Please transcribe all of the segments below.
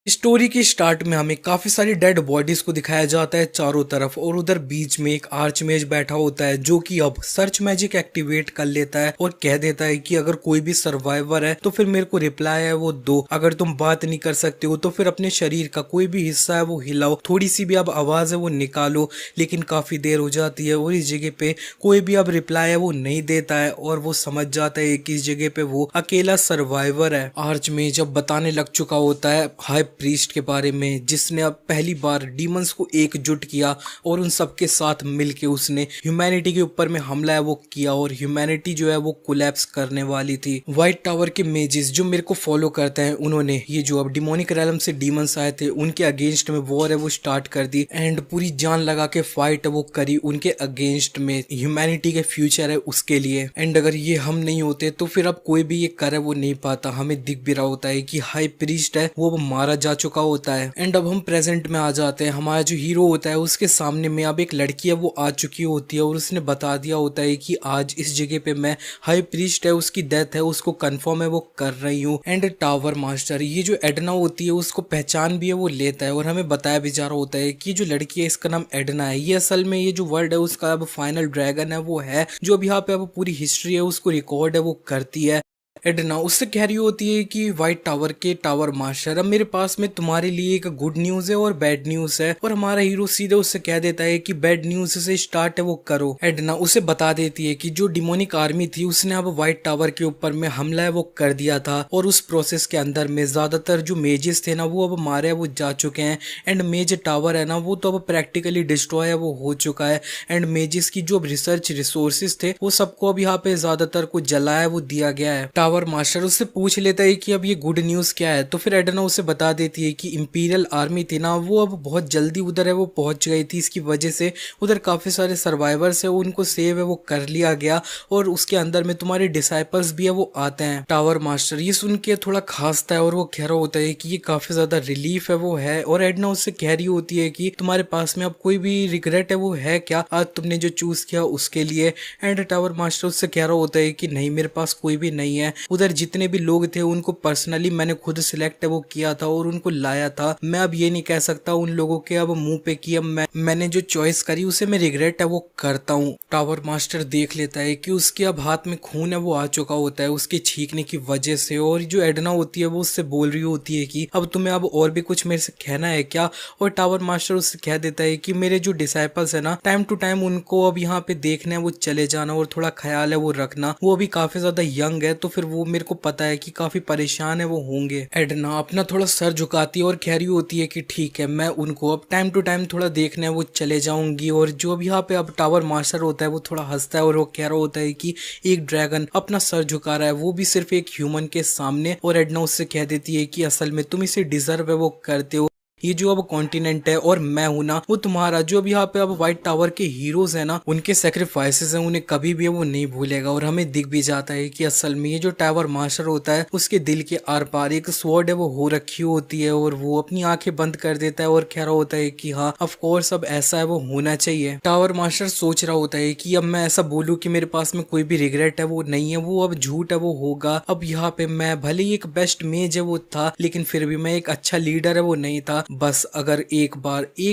Story के start में हमें काफी सारी डेड बॉडीज को दिखाया जाता है चारों तरफ, और उधर बीच में एक आर्चमेज बैठा होता है जो कि अब सर्च मैजिक एक्टिवेट कर लेता है और कह देता है कि अगर कोई भी सर्वाइवर है तो फिर मेरे को रिप्लाई है वो दो। अगर तुम बात नहीं कर सकते हो तो फिर अपने शरीर का कोई भी हिस्सा है वो हिलाओ, थोड़ी सी भी अब आवाज है वो निकालो। लेकिन काफी देर हो जाती है और इस जगह पे कोई भी अब रिप्लाई है वो नहीं देता है, और वो समझ जाता है कि इस जगह पे वो अकेला सर्वाइवर है। आर्चमेज अब बताने लग चुका होता है हाई प्रीस्ट के बारे में, जिसने अब पहली बार डीमंस को एकजुट किया और उन सबके साथ मिलके उसने ह्यूमैनिटी के ऊपर में हमला है वो किया, और ह्यूमैनिटी जो है वो कोलैप्स करने वाली थी। व्हाइट टावर के मेजेस जो मेरे को फॉलो करते हैं, उन्होंने ये जो अब डिमोनिक रैलम से डीमंस आए थे उनके अगेंस्ट में वॉर है वो स्टार्ट कर दी, एंड पूरी जान लगा के फाइट है वो करी उनके अगेंस्ट में, ह्यूमैनिटी के फ्यूचर है उसके लिए। एंड अगर ये हम नहीं होते तो फिर अब कोई भी ये करे वो नहीं पाता। हमें दिख भी रहा होता है कि हाई प्रीस्ट है वो मारा जा चुका होता है। एंड अब हम प्रेजेंट में आ जाते हैं। हमारा जो हीरो होता है उसके सामने में अब एक लड़की है वो आ चुकी होती है, और उसने बता दिया होता है कि आज इस जगह पे मैं हाई प्रीस्ट है उसकी डेथ है उसको कंफर्म है वो कर रही हूँ। एंड टावर मास्टर ये जो एडना होती है उसको पहचान भी है वो लेता है, और हमें बताया भी जा रहा होता है कि जो लड़की है इसका नाम एडना है। ये असल में ये जो वर्ल्ड है उसका अब फाइनल ड्रैगन है वो है, जो अब यहाँ पे अब पूरी हिस्ट्री है उसको रिकॉर्ड है वो करती है। एडना उससे कह रही होती है कि व्हाइट टावर के टावर मास्टर, अब मेरे पास में तुम्हारे लिए एक गुड न्यूज है और बैड न्यूज है। और हमारा हीरो सीधे उससे कह देता है कि बैड न्यूज से स्टार्ट है वो करो। एडना उसे बता देती है कि जो डिमोनिक आर्मी थी उसने अब व्हाइट टावर के ऊपर में हमला है वो कर दिया था, और उस प्रोसेस के अंदर में ज्यादातर जो मेजेस थे ना वो अब मारे वो जा चुके हैं। एंड मेज टावर है ना वो तो अब प्रैक्टिकली डिस्ट्रॉय है वो हो चुका है। एंड मेजेस की जो रिसर्च रिसोर्सेज थे वो सबको अब यहाँ पे ज्यादातर को जलाया वो दिया गया है। टावर मास्टर उससे पूछ लेता है कि अब ये गुड न्यूज क्या है, तो फिर एडना उसे बता देती है कि इंपीरियल आर्मी थी ना वो अब बहुत जल्दी उधर है वो पहुंच गई थी, इसकी वजह से उधर काफी सारे सर्वाइवर्स है उनको सेव है वो कर लिया गया, और उसके अंदर में तुम्हारे डिसाइपल्स भी है वो आते हैं। टावर मास्टर ये सुन के थोड़ा खासता है और वो कह रहा होता है कि ये काफी ज्यादा रिलीफ है वो है, और एडना उससे कह रही होती है कि तुम्हारे पास में अब कोई भी रिग्रेट है वो है क्या आज तुमने जो चूज किया उसके लिए। एंड टावर मास्टर उससे कह रहा होता है कि नहीं मेरे पास कोई भी नहीं है, उधर जितने भी लोग थे उनको पर्सनली मैंने खुद सिलेक्ट है वो किया था और उनको लाया था। मैं अब ये नहीं कह सकता उन लोगों के अब मुंह पे कि अब मैंने जो चॉइस करी उसे मैं रिग्रेट है वो करता हूँ। टावर मास्टर देख लेता है कि उसके अब हाथ में खून है वो आ चुका होता है उसके छींकने की वजह से, और जो एडना होती है वो उससे बोल रही होती है कि अब तुम्हें अब और भी कुछ मेरे से कहना है क्या। और टावर मास्टर उससे कह देता है कि मेरे जो डिसाइपल्स है ना टाइम टू टाइम उनको अब यहाँ पे देखना है वो चले जाना, और थोड़ा ख्याल है वो रखना, वो अभी काफी ज्यादा यंग है तो फिर वो मेरे को पता है कि काफी परेशान है वो होंगे। एडना अपना थोड़ा सर झुकाती है और कह रही होती है कि ठीक है मैं उनको अब टाइम टू टाइम थोड़ा देखना है वो चले जाऊंगी। और जो अब यहाँ पे अब टावर मास्टर होता है वो थोड़ा हंसता है और वो कह रहा होता है कि एक ड्रैगन अपना सर झुका रहा है वो भी सिर्फ एक ह्यूमन के सामने। और एडना उससे कह देती है कि असल में तुम इसे डिजर्व है वो करते हो, ये जो अब कॉन्टिनेंट है और मैं हूं ना वो तुम्हारा। जो अब यहाँ पे अब व्हाइट टावर के हीरोज है ना उनके सेक्रीफाइसेस हैं उन्हें कभी भी वो नहीं भूलेगा। और हमें दिख भी जाता है कि असल में ये जो टावर मास्टर होता है उसके दिल के आर पार एक स्वॉर्ड है वो हो रखी होती है, और वो अपनी आंखें बंद कर देता है और कह रहा होता है कि हाँ ऑफ कोर्स अब ऐसा है वो होना चाहिए। टावर मास्टर सोच रहा होता है कि अब मैं ऐसा बोलूं कि मेरे पास में कोई भी रिग्रेट है वो नहीं है, वो अब झूठ है वो होगा। अब यहाँ पे मैं भले ही एक बेस्ट मेज है वो था लेकिन फिर भी मैं एक अच्छा लीडर है वो नहीं था। बस अगर एक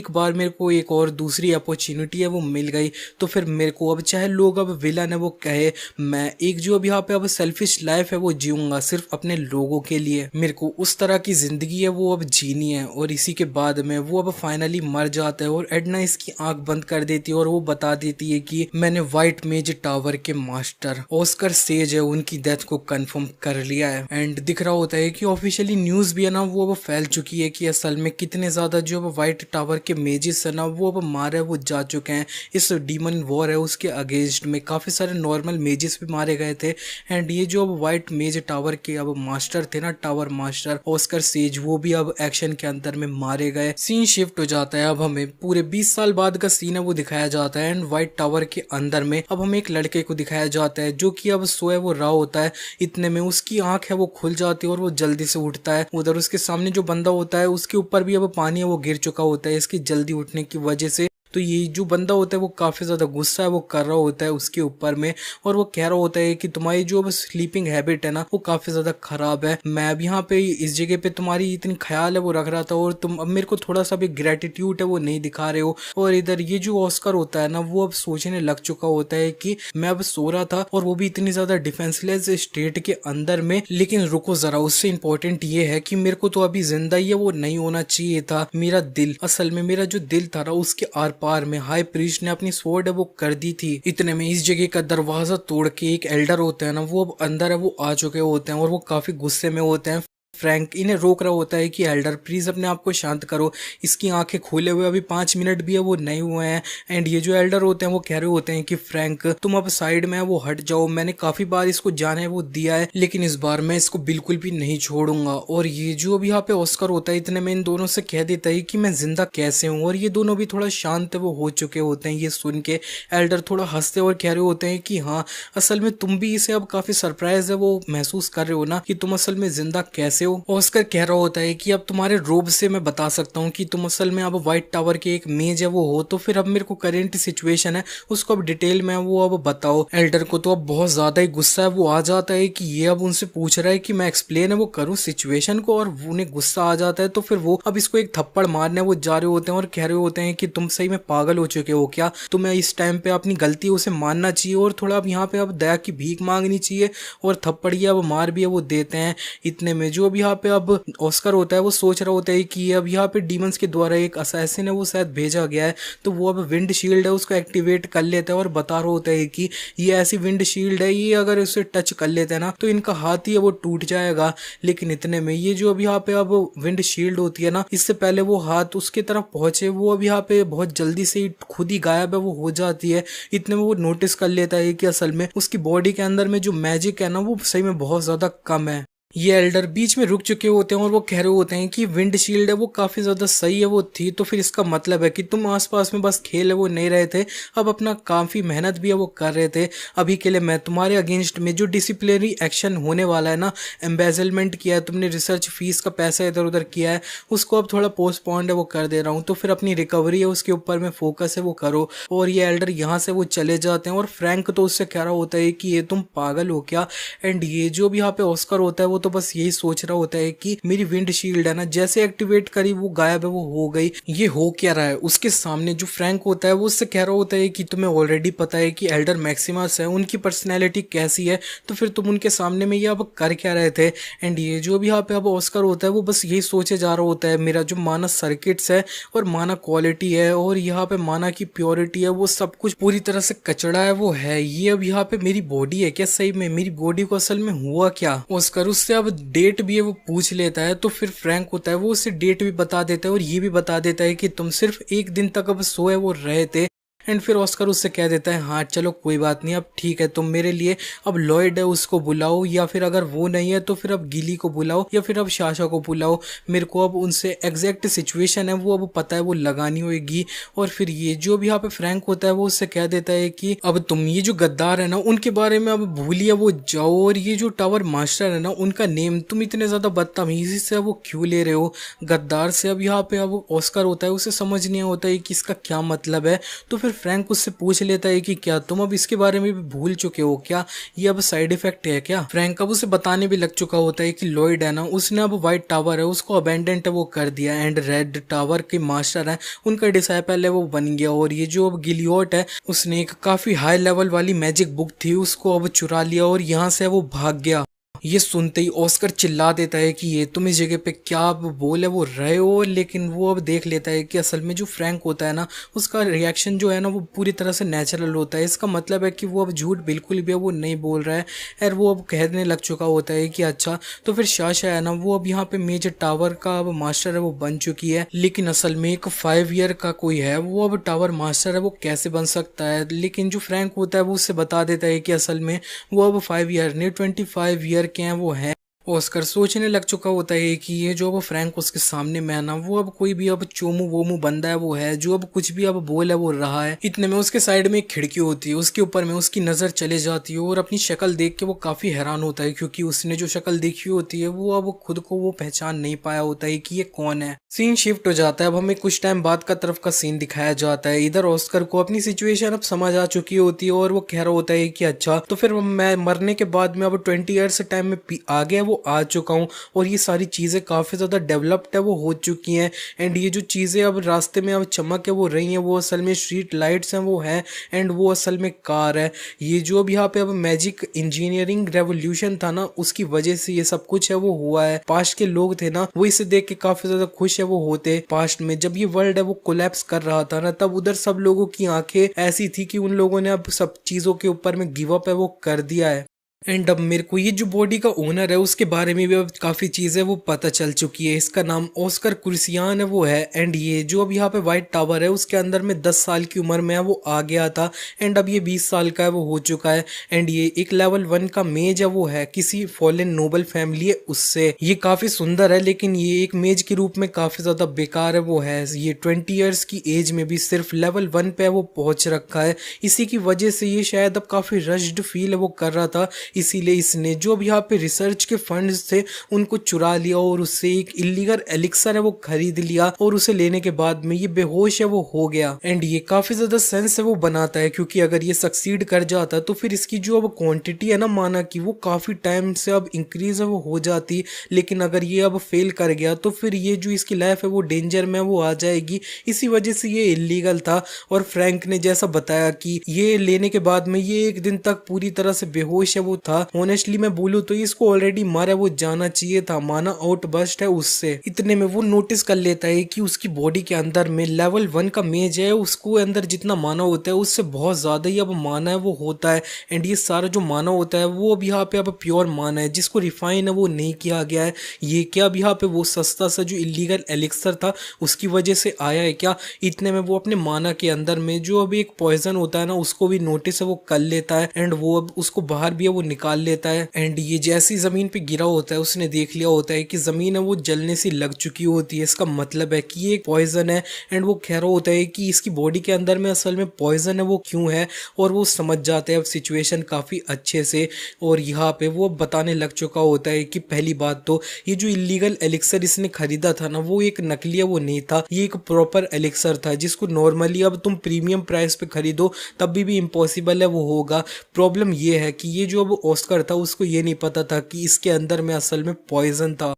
बार मेरे को एक और दूसरी अपॉर्चुनिटी है वो मिल गई तो फिर मेरे को अब चाहे लोग अब विलन है वो कहे, मैं एक जो अब यहाँ पे अब सेल्फिश लाइफ है वो जीऊंगा सिर्फ अपने लोगों के लिए। मेरे को उस तरह की जिंदगी है वो अब जीनी है। और इसी के बाद में वो अब फाइनली मर जाता है, और एडना इसकी आंख बंद कर देती है और वो बता देती है कि मैंने व्हाइट मेज टावर के मास्टर ऑस्कर सेज है उनकी डेथ को कंफर्म कर लिया है। एंड दिख रहा होता है कि ऑफिशियली न्यूज भी है ना वो अब फैल चुकी है कि असल में कितने ज्यादा जो अब व्हाइट टावर के मेजेस है ना वो अब मारे वो जा चुके हैं। इस डीमन वॉर है उसके अगेंस्ट में काफी सारे नॉर्मल मेजेस भी मारे गए थे। एंड ये जो अब व्हाइट मेज टावर के अब मास्टर थे ना टावर मास्टर ऑस्कर सेज वो भी अब एक्शन के अंदर में मारे गए। सीन शिफ्ट हो जाता है, अब हमें पूरे 20 साल बाद का सीन है वो दिखाया जाता है। एंड व्हाइट टावर के अंदर में अब हमें एक लड़के को दिखाया जाता है जो कि अब सोए वो रहा होता है। इतने में उसकी आंख है वो खुल जाती है और वो जल्दी से उठता है। उधर उसके सामने जो बंदा होता है उसके ऊपर भी अब पानी है वो गिर चुका होता है इसकी जल्दी उठने की वजह से। तो ये जो बंदा होता है वो काफ़ी ज़्यादा गुस्सा है वो कर रहा होता है उसके ऊपर में, और वो कह रहा होता है कि तुम्हारी जो अब स्लीपिंग हैबिट है ना वो काफ़ी ज़्यादा ख़राब है। मैं अब यहाँ पे इस जगह पे तुम्हारी इतनी ख्याल है वो रख रहा था, और तुम अब मेरे को थोड़ा सा भी ग्रेटिट्यूड है वो नहीं दिखा रहे हो। और इधर ये जो ऑस्कर होता है ना वो अब सोचने लग चुका होता है कि मैं अब सो रहा था और वो भी इतनी ज़्यादा डिफेंसलेस स्टेट के अंदर में, लेकिन रुको ज़रा, उससे इम्पोर्टेंट ये है कि मेरे को तो अभी जिंदा ही है वो नहीं होना चाहिए था। मेरा दिल, असल में मेरा जो दिल था ना उसके आर पार में हाई प्रीस्ट ने अपनी स्वॉर्ड है वो कर दी थी। इतने में इस जगह का दरवाजा तोड़ के एक एल्डर होता है ना वो अब अंदर है वो आ चुके होते हैं, और वो काफी गुस्से में होते हैं। फ्रैंक इन्हें रोक रहा होता है कि एल्डर प्लीज अपने आप को शांत करो, इसकी आंखें खोले हुए अभी 5 मिनट भी है वो नहीं हुए हैं। एंड ये जो एल्डर होते हैं वो कह रहे होते हैं कि फ्रैंक तुम अब साइड में है वो हट जाओ, मैंने काफी बार इसको जाने वो दिया है लेकिन इस बार मैं इसको बिल्कुल भी नहीं छोड़ूंगा। और ये जो अभी यहाँ पे ऑस्कर होता है इतने में इन दोनों से कह देता है कि मैं जिंदा कैसे हूँ, और ये दोनों भी थोड़ा शांत वो हो चुके होते हैं। ये सुन के एल्डर थोड़ा हंसते और कह रहे होते हैं कि हाँ, असल में तुम भी इसे अब काफी सरप्राइज है वो महसूस कर रहे हो ना कि तुम असल में जिंदा कैसे हो। ऑस्कर कह रहा होता है कि अब तुम्हारे रोब से मैं बता सकता हूँ कि तुम असल में अब व्हाइट टावर के एक मेज है वो हो, तो फिर अब मेरे को करेंट सिचुएशन है उसको अब डिटेल में वो अब बताओ। एल्डर को तो अब बहुत ज्यादा ही गुस्सा है वो आ जाता है कि ये अब उनसे पूछ रहा है कि मैं एक्सप्लेन है वो करूँ सिचुएशन को, और उन्हें गुस्सा आ जाता है। तो फिर वो अब इसको एक थप्पड़ मारने वो जा रहे होते हैं और कह रहे होते हैं कि तुम सही में पागल हो चुके हो क्या, तुम्हें इस टाइम पे अपनी गलती उसे मानना चाहिए और थोड़ा अब यहाँ पे अब दया की भीख मांगनी चाहिए, और थप्पड़ ये अब मार भी है वो देते हैं। इतने में जो अब यहाँ पे अब ऑस्कर होता है वो सोच रहा होता है कि अब यहाँ पे डीमंस के द्वारा एक असैसिन है वो शायद भेजा गया है, तो वो अब विंड शील्ड है उसको एक्टिवेट कर लेता है और बता रहा होता है कि ये ऐसी विंड शील्ड है, ये अगर उसे टच कर लेते हैं ना तो इनका हाथ ही है वो टूट जाएगा। लेकिन इतने में ये जो अब यहाँ पे अब विंड शील्ड होती है ना, इससे पहले वो हाथ उसके तरफ पहुंचे वो अब यहाँ पे बहुत जल्दी से ही खुद ही गायब है वो हो जाती है। इतने में वो नोटिस कर लेता है कि असल में उसकी बॉडी के अंदर में जो मैजिक है ना वो सही में बहुत ज्यादा कम है। ये एल्डर बीच में रुक चुके होते हैं और वो कह रहे होते हैं कि विंड शील्ड है वो काफी ज्यादा सही है वो थी, तो फिर इसका मतलब है कि तुम आसपास में बस खेल है वो नहीं रहे थे, अब अपना काफी मेहनत भी है वो कर रहे थे। अभी के लिए मैं तुम्हारे अगेंस्ट में जो डिसिप्लिनरी एक्शन होने वाला है ना, एम्बेजलमेंट किया है तुमने, रिसर्च फीस का पैसा इधर उधर किया है, उसको अब थोड़ा पोस्टपोन्ड है वो कर दे रहा हूँ, तो फिर अपनी रिकवरी है उसके ऊपर में फोकस है वो करो। और ये एल्डर यहाँ से वो चले जाते हैं और फ्रैंक तो उससे कह रहा होता है कि ये तुम पागल हो क्या। एंड ये जो भी यहाँ पे ऑस्कर होता है वो तो बस यही सोच रहा होता है कि मेरी विंड शील्ड है ना जैसे एक्टिवेट करी वो गायब है वो हो गई, ये हो क्या रहा है। उसके सामने जो फ्रैंक होता है वो उससे कह रहा होता है कि तुम्हें ऑलरेडी पता है कि एल्डर मैक्सिमस है, उनकी पर्सनैलिटी कैसी है, तो फिर तुम उनके सामने में ये अब कर क्या रहे थे। एंड ये जो भी यहाँ पे अब ऑस्कर होता है वो बस यही सोचे जा रहा होता है मेरा जो माना सर्किट्स है और माना क्वालिटी है और यहाँ पे माना की प्योरिटी है वो सब कुछ पूरी तरह से कचड़ा है वो है, ये अब यहाँ पे मेरी बॉडी है क्या, सही में मेरी बॉडी को असल में हुआ क्या। ऑस्कर उससे अब डेट भी है वो पूछ लेता है, तो फिर फ्रैंक होता है वो उसे डेट भी बता देता है और ये भी बता देता है कि तुम सिर्फ एक दिन तक अब सोए वो रहे थे। एंड फिर ऑस्कर उससे कह देता है हाँ चलो कोई बात नहीं, अब ठीक है तुम मेरे लिए अब लॉयड है उसको बुलाओ, या फिर अगर वो नहीं है तो फिर अब गिली को बुलाओ या फिर अब शाशा को बुलाओ, मेरे को अब उनसे एग्जैक्ट सिचुएशन है वो अब पता है वो लगानी होगी। और फिर ये जो भी यहाँ पे फ्रैंक होता है वो उससे कह देता है कि अब तुम ये जो गद्दार है ना उनके बारे में अब भूलिए वो जाओ, और ये जो टावर मास्टर है ना उनका नेम तुम इतने ज्यादा बदतमीजी से वो क्यों ले रहे हो गद्दार से। अब यहाँ पे अब ऑस्कर होता है उसे समझ नहीं होता है कि इसका क्या मतलब है, तो फिर फ्रैंक उससे पूछ लेता है कि क्या तुम अब इसके बारे में भी भूल चुके हो क्या, ये अब साइड इफेक्ट है क्या। फ्रैंक अब उसे बताने भी लग चुका होता है कि लॉयड है ना उसने अब व्हाइट टावर है उसको अबेंडेंट है वो कर दिया, एंड रेड टावर के मास्टर है उनका डिसाइपल है वो बन गया, और ये जो अब गिलियोट है उसने एक काफी हाई लेवल वाली मैजिक बुक थी उसको अब चुरा लिया और यहाँ से वो भाग गया। ये सुनते ही ऑस्कर चिल्ला देता है कि ये तुम इस जगह पे क्या बोले वो रहे हो, लेकिन वो अब देख लेता है कि असल में जो फ्रैंक होता है ना उसका रिएक्शन जो है ना वो पूरी तरह से नेचुरल होता है, इसका मतलब है कि वो अब झूठ बिल्कुल भी वो नहीं बोल रहा है। और वो अब कहने लग चुका होता है कि अच्छा तो फिर शाशा है ना वो अब यहाँ पे मेजर टावर का अब मास्टर है वो बन चुकी है, लेकिन असल में एक 5 ईयर का कोई है वो अब टावर मास्टर है वो कैसे बन सकता है। लेकिन जो फ्रैंक होता है वो उससे बता देता है कि असल में वो अब 5 ईयर नहीं 25 ईयर के हैं वो है, ऑस्कर सोचने लग चुका होता है कि ये जो अब फ्रैंक उसके सामने में है ना, वो अब कोई भी अब चोमू वोमू बंदा है वो है जो अब कुछ भी अब बोल है वो रहा है। इतने में उसके साइड में एक खिड़की होती है, उसके ऊपर में उसकी नजर चले जाती है और अपनी शक्ल देख के वो काफी हैरान होता है, क्योंकि उसने जो शक्ल देखी होती है वो अब खुद को वो पहचान नहीं पाया होता है कि ये कौन है। सीन शिफ्ट हो जाता है, अब हमें कुछ टाइम बाद का तरफ का सीन दिखाया जाता है। इधर ऑस्कर को अपनी सिचुएशन अब समझ आ चुकी होती है और वो कह रहा होता है कि अच्छा तो फिर मैं मरने के बाद में अब 20 ईयर्स टाइम में आ गया वो आ चुका हूँ और ये सारी चीज़ें काफ़ी ज़्यादा डेवलप्ड है वो हो चुकी हैं। एंड ये जो चीज़ें अब रास्ते में अब चमक है वो रही हैं वो असल में स्ट्रीट लाइट्स हैं वो हैं, एंड वो असल में कार है। ये जो अब यहाँ पे अब मैजिक इंजीनियरिंग रेवोल्यूशन था ना, उसकी वजह से ये सब कुछ है वो हुआ है। पास्ट के लोग थे ना, वो इसे देख के काफ़ी ज़्यादा खुश है वो होते। पास्ट में जब ये वर्ल्ड है वो कोलैप्स कर रहा था ना, तब उधर सब लोगों की आंखें ऐसी थी कि उन लोगों ने अब सब चीज़ों के ऊपर में गिव अप है वो कर दिया है। एंड अब मेरे को ये जो बॉडी का ओनर है उसके बारे में भी अब काफ़ी चीज़ें वो पता चल चुकी है। इसका नाम ऑस्कर क्रूसियान है वो है। एंड ये जो अब यहाँ पे व्हाइट टावर है उसके अंदर में 10 साल की उम्र में है वो आ गया था, एंड अब ये 20 साल का है वो हो चुका है। एंड ये एक लेवल 1 का मेज है वो है, किसी फॉलन नोबल फैमिली है उससे। ये काफ़ी सुंदर है लेकिन ये एक मेज के रूप में काफ़ी ज़्यादा बेकार है वो है। ये 20 ईयर्स की एज में भी सिर्फ लेवल 1 पे वो पहुंच रखा है। इसी की वजह से ये शायद अब काफ़ी रश्ड फील है वो कर रहा था, इसीलिए इसने जो अब यहाँ पे रिसर्च के फंड्स थे उनको चुरा लिया और उससे एक इलीगल एलिक्सर है वो खरीद लिया, और उसे लेने के बाद में ये बेहोश है वो हो गया। एंड ये काफी ज्यादा सेंस है वो बनाता है, क्योंकि अगर ये सक्सीड कर जाता तो फिर इसकी जो अब क्वांटिटी है ना माना कि वो काफी टाइम से अब इंक्रीज है वो हो जाती, लेकिन अगर ये अब फेल कर गया तो फिर ये जो इसकी लाइफ है वो डेंजर में वो आ जाएगी। इसी वजह से ये इलीगल था। और फ्रैंक ने जैसा बताया कि ये लेने के बाद में ये एक दिन तक पूरी तरह से बेहोश है वो था। ऑनेस्टली मैं बोलूँ तो इसको ऑलरेडी मारा वो जाना चाहिए था, माना आउटबर्स्ट है उससे। इतने में वो नोटिस कर लेता है कि उसकी बॉडी के अंदर में लेवल 1 का मेज है, उसको अंदर जितना माना होता है उससे बहुत ज्यादा ही अब माना है वो होता है। एंड ये सारा जो माना होता है वो अब यहाँ पे अब प्योर माना है, जिसको रिफाइन है वो नहीं किया गया है। ये क्या अब यहाँ पे वो सस्ता सा जो इलीगल एलिक्सर था उसकी वजह से आया है क्या? इतने में वो अपने माना के अंदर में जो अब एक पॉइजन होता है ना उसको भी नोटिस है वो कर लेता है, एंड वो अब उसको बाहर भी है वो निकाल लेता है। एंड ये जैसी जमीन पे गिरा होता है उसने देख लिया होता है कि जमीन है वो जलने से लग चुकी होती है, इसका मतलब है कि ये एक पॉइजन है। एंड वो कह रहा होता है कि इसकी बॉडी के अंदर में असल में पॉइजन है वो क्यों है, और वो समझ जाते हैं अब सिचुएशन काफी अच्छे से। और यहाँ पे वो बताने लग चुका होता है कि पहली बात तो ये जो इलीगल एलिक्सर इसने खरीदा था ना वो एक नकली है वो नहीं था, ये एक प्रॉपर एलिक्सर था जिसको नॉर्मली अब तुम प्रीमियम प्राइस पे खरीदो तब भी इम्पॉसिबल है वो होगा। प्रॉब्लम ये है कि ये जो अब ऑस्कर था उसको ये नहीं पता था कि इसके अंदर में असल में पॉइजन था।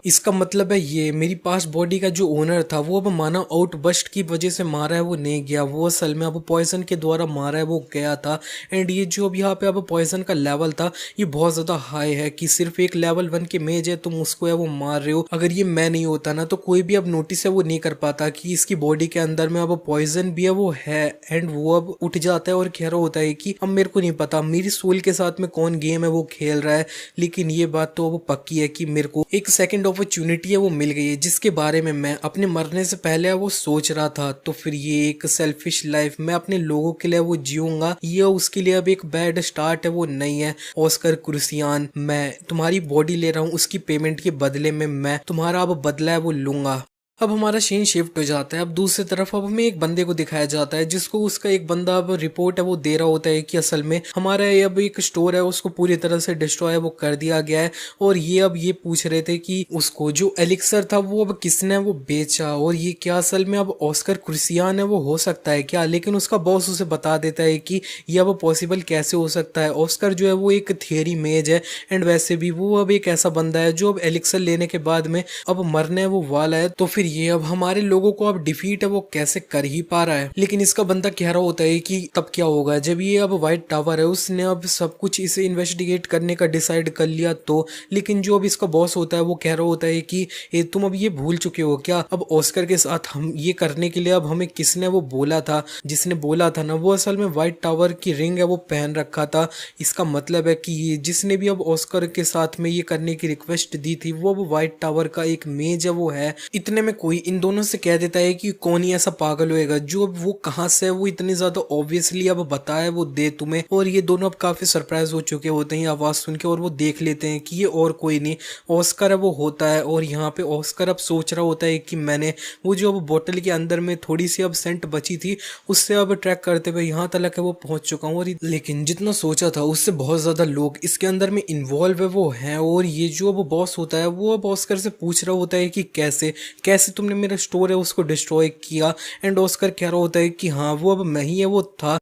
इसका मतलब है ये मेरी पास बॉडी का जो ओनर था वो अब माना आउटबस्ट की वजह से मारा है वो नहीं गया, वो असल में अब पॉइजन के द्वारा मारा है वो गया था। एंड ये जो अब यहाँ पे अब पॉइजन का लेवल था ये बहुत ज़्यादा हाई है कि सिर्फ एक लेवल 1 के मेज है तुम उसको है वो मार रहे हो। अगर ये मैं नहीं होता ना तो कोई भी अब नोटिस है वो नहीं कर पाता कि इसकी बॉडी के अंदर में अब पॉइजन भी है वो है। एंड वो अब उठ जाता है और कह रहा होता है कि अब मेरे को नहीं पता मेरी सोल के साथ में कौन गेम है वो खेल रहा है, लेकिन ये बात तो अब पक्की है कि मेरे को एक सेकंड अपॉर्चुनिटी है वो मिल गई है जिसके बारे में मैं अपने मरने से पहले वो सोच रहा था। तो फिर ये एक सेल्फिश लाइफ मैं अपने लोगों के लिए वो जीऊंगा, ये उसके लिए अब एक बैड स्टार्ट है वो नहीं है। ऑस्कर क्रूसियान, मैं तुम्हारी बॉडी ले रहा हूँ, उसकी पेमेंट के बदले में मैं तुम्हारा अब बदला है वो लूंगा। अब हमारा सीन शिफ्ट हो जाता है, अब दूसरी तरफ अब हमें एक बंदे को दिखाया जाता है जिसको उसका एक बंदा अब रिपोर्ट है वो दे रहा होता है कि असल में हमारा ये अब एक स्टोर है उसको पूरी तरह से डिस्ट्रॉय वो कर दिया गया है। और ये अब ये पूछ रहे थे कि उसको जो एलिक्सर था वो अब किसने वो बेचा, और ये क्या असल में अब ऑस्कर क्रूसियान है वो हो सकता है क्या? लेकिन उसका बॉस उसे बता देता है कि ये अब पॉसिबल कैसे हो सकता है। ऑस्कर जो है वो एक थियरी मेज है, एंड वैसे भी वो अब एक ऐसा बंदा है जो अब एलिक्सर लेने के बाद में अब मरने वो वाला है, तो फिर ये अब हमारे लोगों को अब डिफीट है वो कैसे कर ही पा रहा है। लेकिन इसका बंदा कह रहा होता है कि तब क्या होगा जब ये अब व्हाइट टावर है उसने अब सब कुछ इसे इन्वेस्टिगेट करने का डिसाइड कर लिया तो। लेकिन जो अब इसका बॉस होता है वो कह रहा होता है कि तुम अब ये भूल चुके हो क्या, अब ऑस्कर के साथ हम ये करने के लिए अब हमें किसने वो बोला था, जिसने बोला था ना वो असल में व्हाइट टावर की रिंग है वो पहन रखा था। इसका मतलब है कि ये जिसने भी अब ऑस्कर के साथ में ये करने की रिक्वेस्ट दी थी वो अब व्हाइट टावर का एक मेज है वो है। इतने में में कोई इन दोनों से कह देता है कि कौन ही ऐसा पागल होएगा जो अब वो कहाँ से है, वो इतनी ज्यादा ऑब्वियसली अब बताए वो दे तुम्हें। और ये दोनों अब काफी सरप्राइज हो चुके होते हैं आवाज सुन के, और वो देख लेते हैं कि ये और कोई नहीं ऑस्कर है वो होता है। और यहाँ पे ऑस्कर अब सोच रहा होता है कि मैंने वो जो अब बोतल के अंदर में थोड़ी सी अब सेंट बची थी उससे अब ट्रैक करते हुए यहाँ तक है वो पहुंच चुका हूँ। और लेकिन जितना सोचा था उससे बहुत ज्यादा लोग इसके अंदर में इन्वॉल्व है वो हैं। और ये जो अब बॉस होता है वो अब ऑस्कर से पूछ रहा होता है कि कैसे कैसे तुमने मेरा स्टोर है उसको डिस्ट्रॉय किया। एंड ऑस्कर कह रहा होता है कि हाँ वो अब मैं ही है वो था,